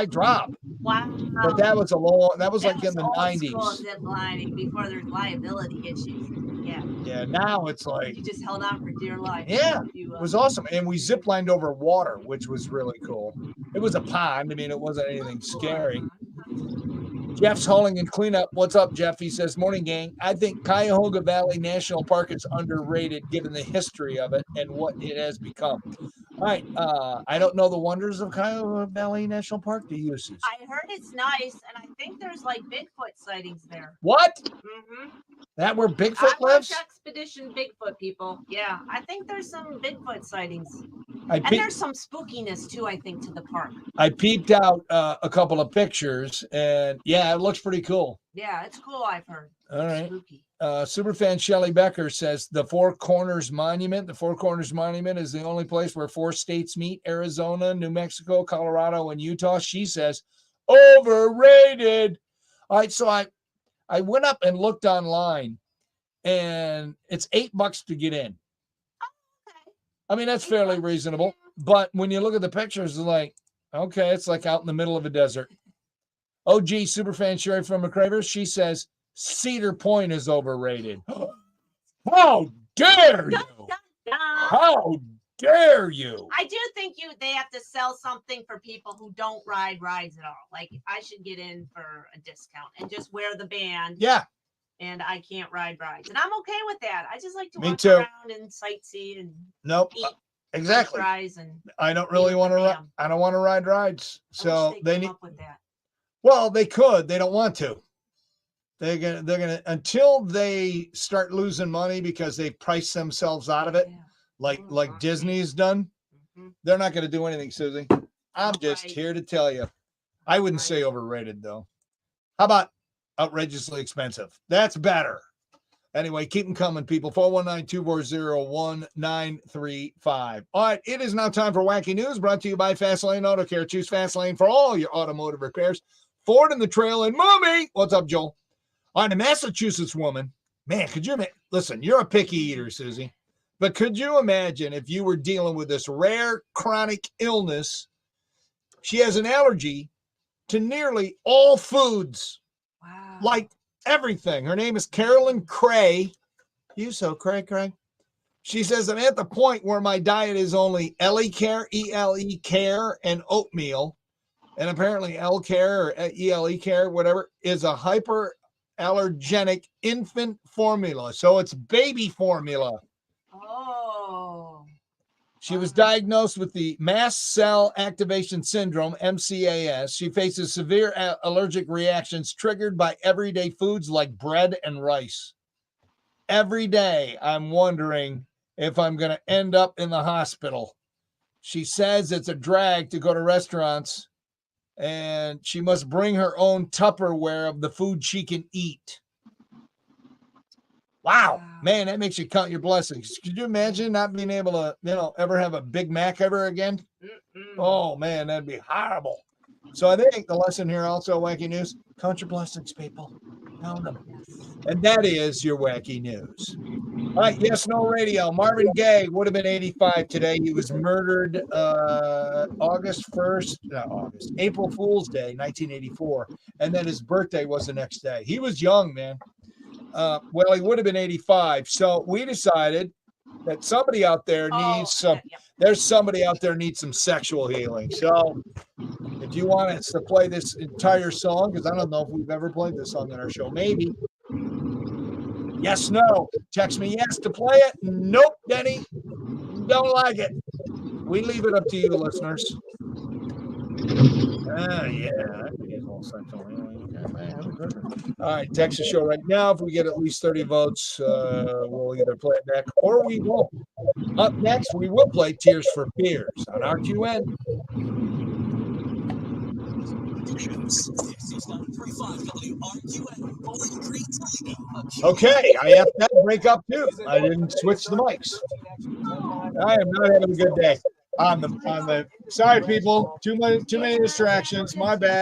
drop. Wow. But that was like in the old 90s. school zip lining before there's liability issues. Yeah. Yeah, now it's like You just held on for dear life. yeah, You, it was awesome. And we zip lined over water, which was really cool. It was a pond. I mean, it wasn't anything scary. Jeff's hauling and cleanup. What's up, Jeff? He says, morning, gang. I think Cuyahoga Valley National Park is underrated given the history of it and what it has become. All right. I don't know the wonders of Cuyahoga Valley National Park. Do you, Susan? I heard it's nice, and I think there's like Bigfoot sightings there. What? Mm-hmm. That where Bigfoot I lives? watch Expedition Bigfoot, people. Yeah, I think there's some Bigfoot sightings. I And peep- there's some spookiness, too, I think, to the park. I peeped out a couple of pictures, and yeah, it looks pretty cool. Yeah, it's cool, I've heard. All right. Spooky. Superfan Shelley Becker says the Four Corners Monument. The Four Corners Monument is the only place where 4 states meet: Arizona, New Mexico, Colorado, and Utah. She says overrated. All right, so I went up and looked online, and it's $8 to get in. I mean, that's fairly reasonable. But when you look at the pictures, it's like, okay, it's like out in the middle of a desert. OG Superfan Sherry from McCravers, she says Cedar Point is overrated. How dare you? How dare you? I do think they have to sell something for people who don't ride rides at all. Like, I should get in for a discount and just wear the band. Yeah. And I can't ride rides. And I'm okay with that. I just like to Me walk too. around and sightsee and Nope. eat Exactly. fries and I don't really want to. I don't want to ride rides. So they need. up with that. Well, they could. They don't want to. They're gonna until they start losing money because they price themselves out of it, like Disney's done. They're not gonna do anything, Susie. I'm just here to tell you. I wouldn't say overrated though. How about outrageously expensive? That's better. Anyway, keep them coming, people. 419-240-1935. All right, it is now time for Wacky News, brought to you by Fastlane Auto Care. Choose Fastlane for all your automotive repairs. Ford in the Trail and Mommy. What's up, Joel? All right, a Massachusetts woman. Man, could you listen? You're a picky eater, Susie. But could you imagine if you were dealing with this rare chronic illness? She has an allergy to nearly all foods. Wow. like everything. Her name is Carolyn Cray. You so Cray. She says, I'm at the point where my diet is only EleCare, E-L-E care, and oatmeal. And apparently L-Care or E-L-E care, whatever, is a hyperallergenic infant formula. So it's baby formula. Oh. She was diagnosed with the mast cell activation syndrome, MCAS. She faces severe allergic reactions triggered by everyday foods like bread and rice. Every day, I'm wondering if I'm going to end up in the hospital. She says it's a drag to go to restaurants, and she must bring her own Tupperware of the food she can eat. Wow, man, that makes you count your blessings. Could you imagine not being able to, ever have a Big Mac ever again? Oh, man, that'd be horrible. So I think the lesson here also, wacky news, count your blessings, people. Count them. And that is your wacky news. All right, Yes, No Radio. Marvin Gaye would have been 85 today. He was murdered April Fool's Day, 1984. And then his birthday was the next day. He was young, man. Well, he would have been 85. So we decided that somebody out there needs there's somebody out there needs some sexual healing. So if you want us to play this entire song, because I don't know if we've ever played this song on our show, maybe. Yes, no. Text me yes to play it. Nope, Denny. Don't like it. We leave it up to you, listeners. All right, text the show right now. If we get at least 30 votes, we'll either play it back or we won't. Up next, we will play Tears for Fears on RQN. Okay, I have to break up too. I didn't switch the mics. I am not having a good day. On the sorry people, too many distractions. My bad.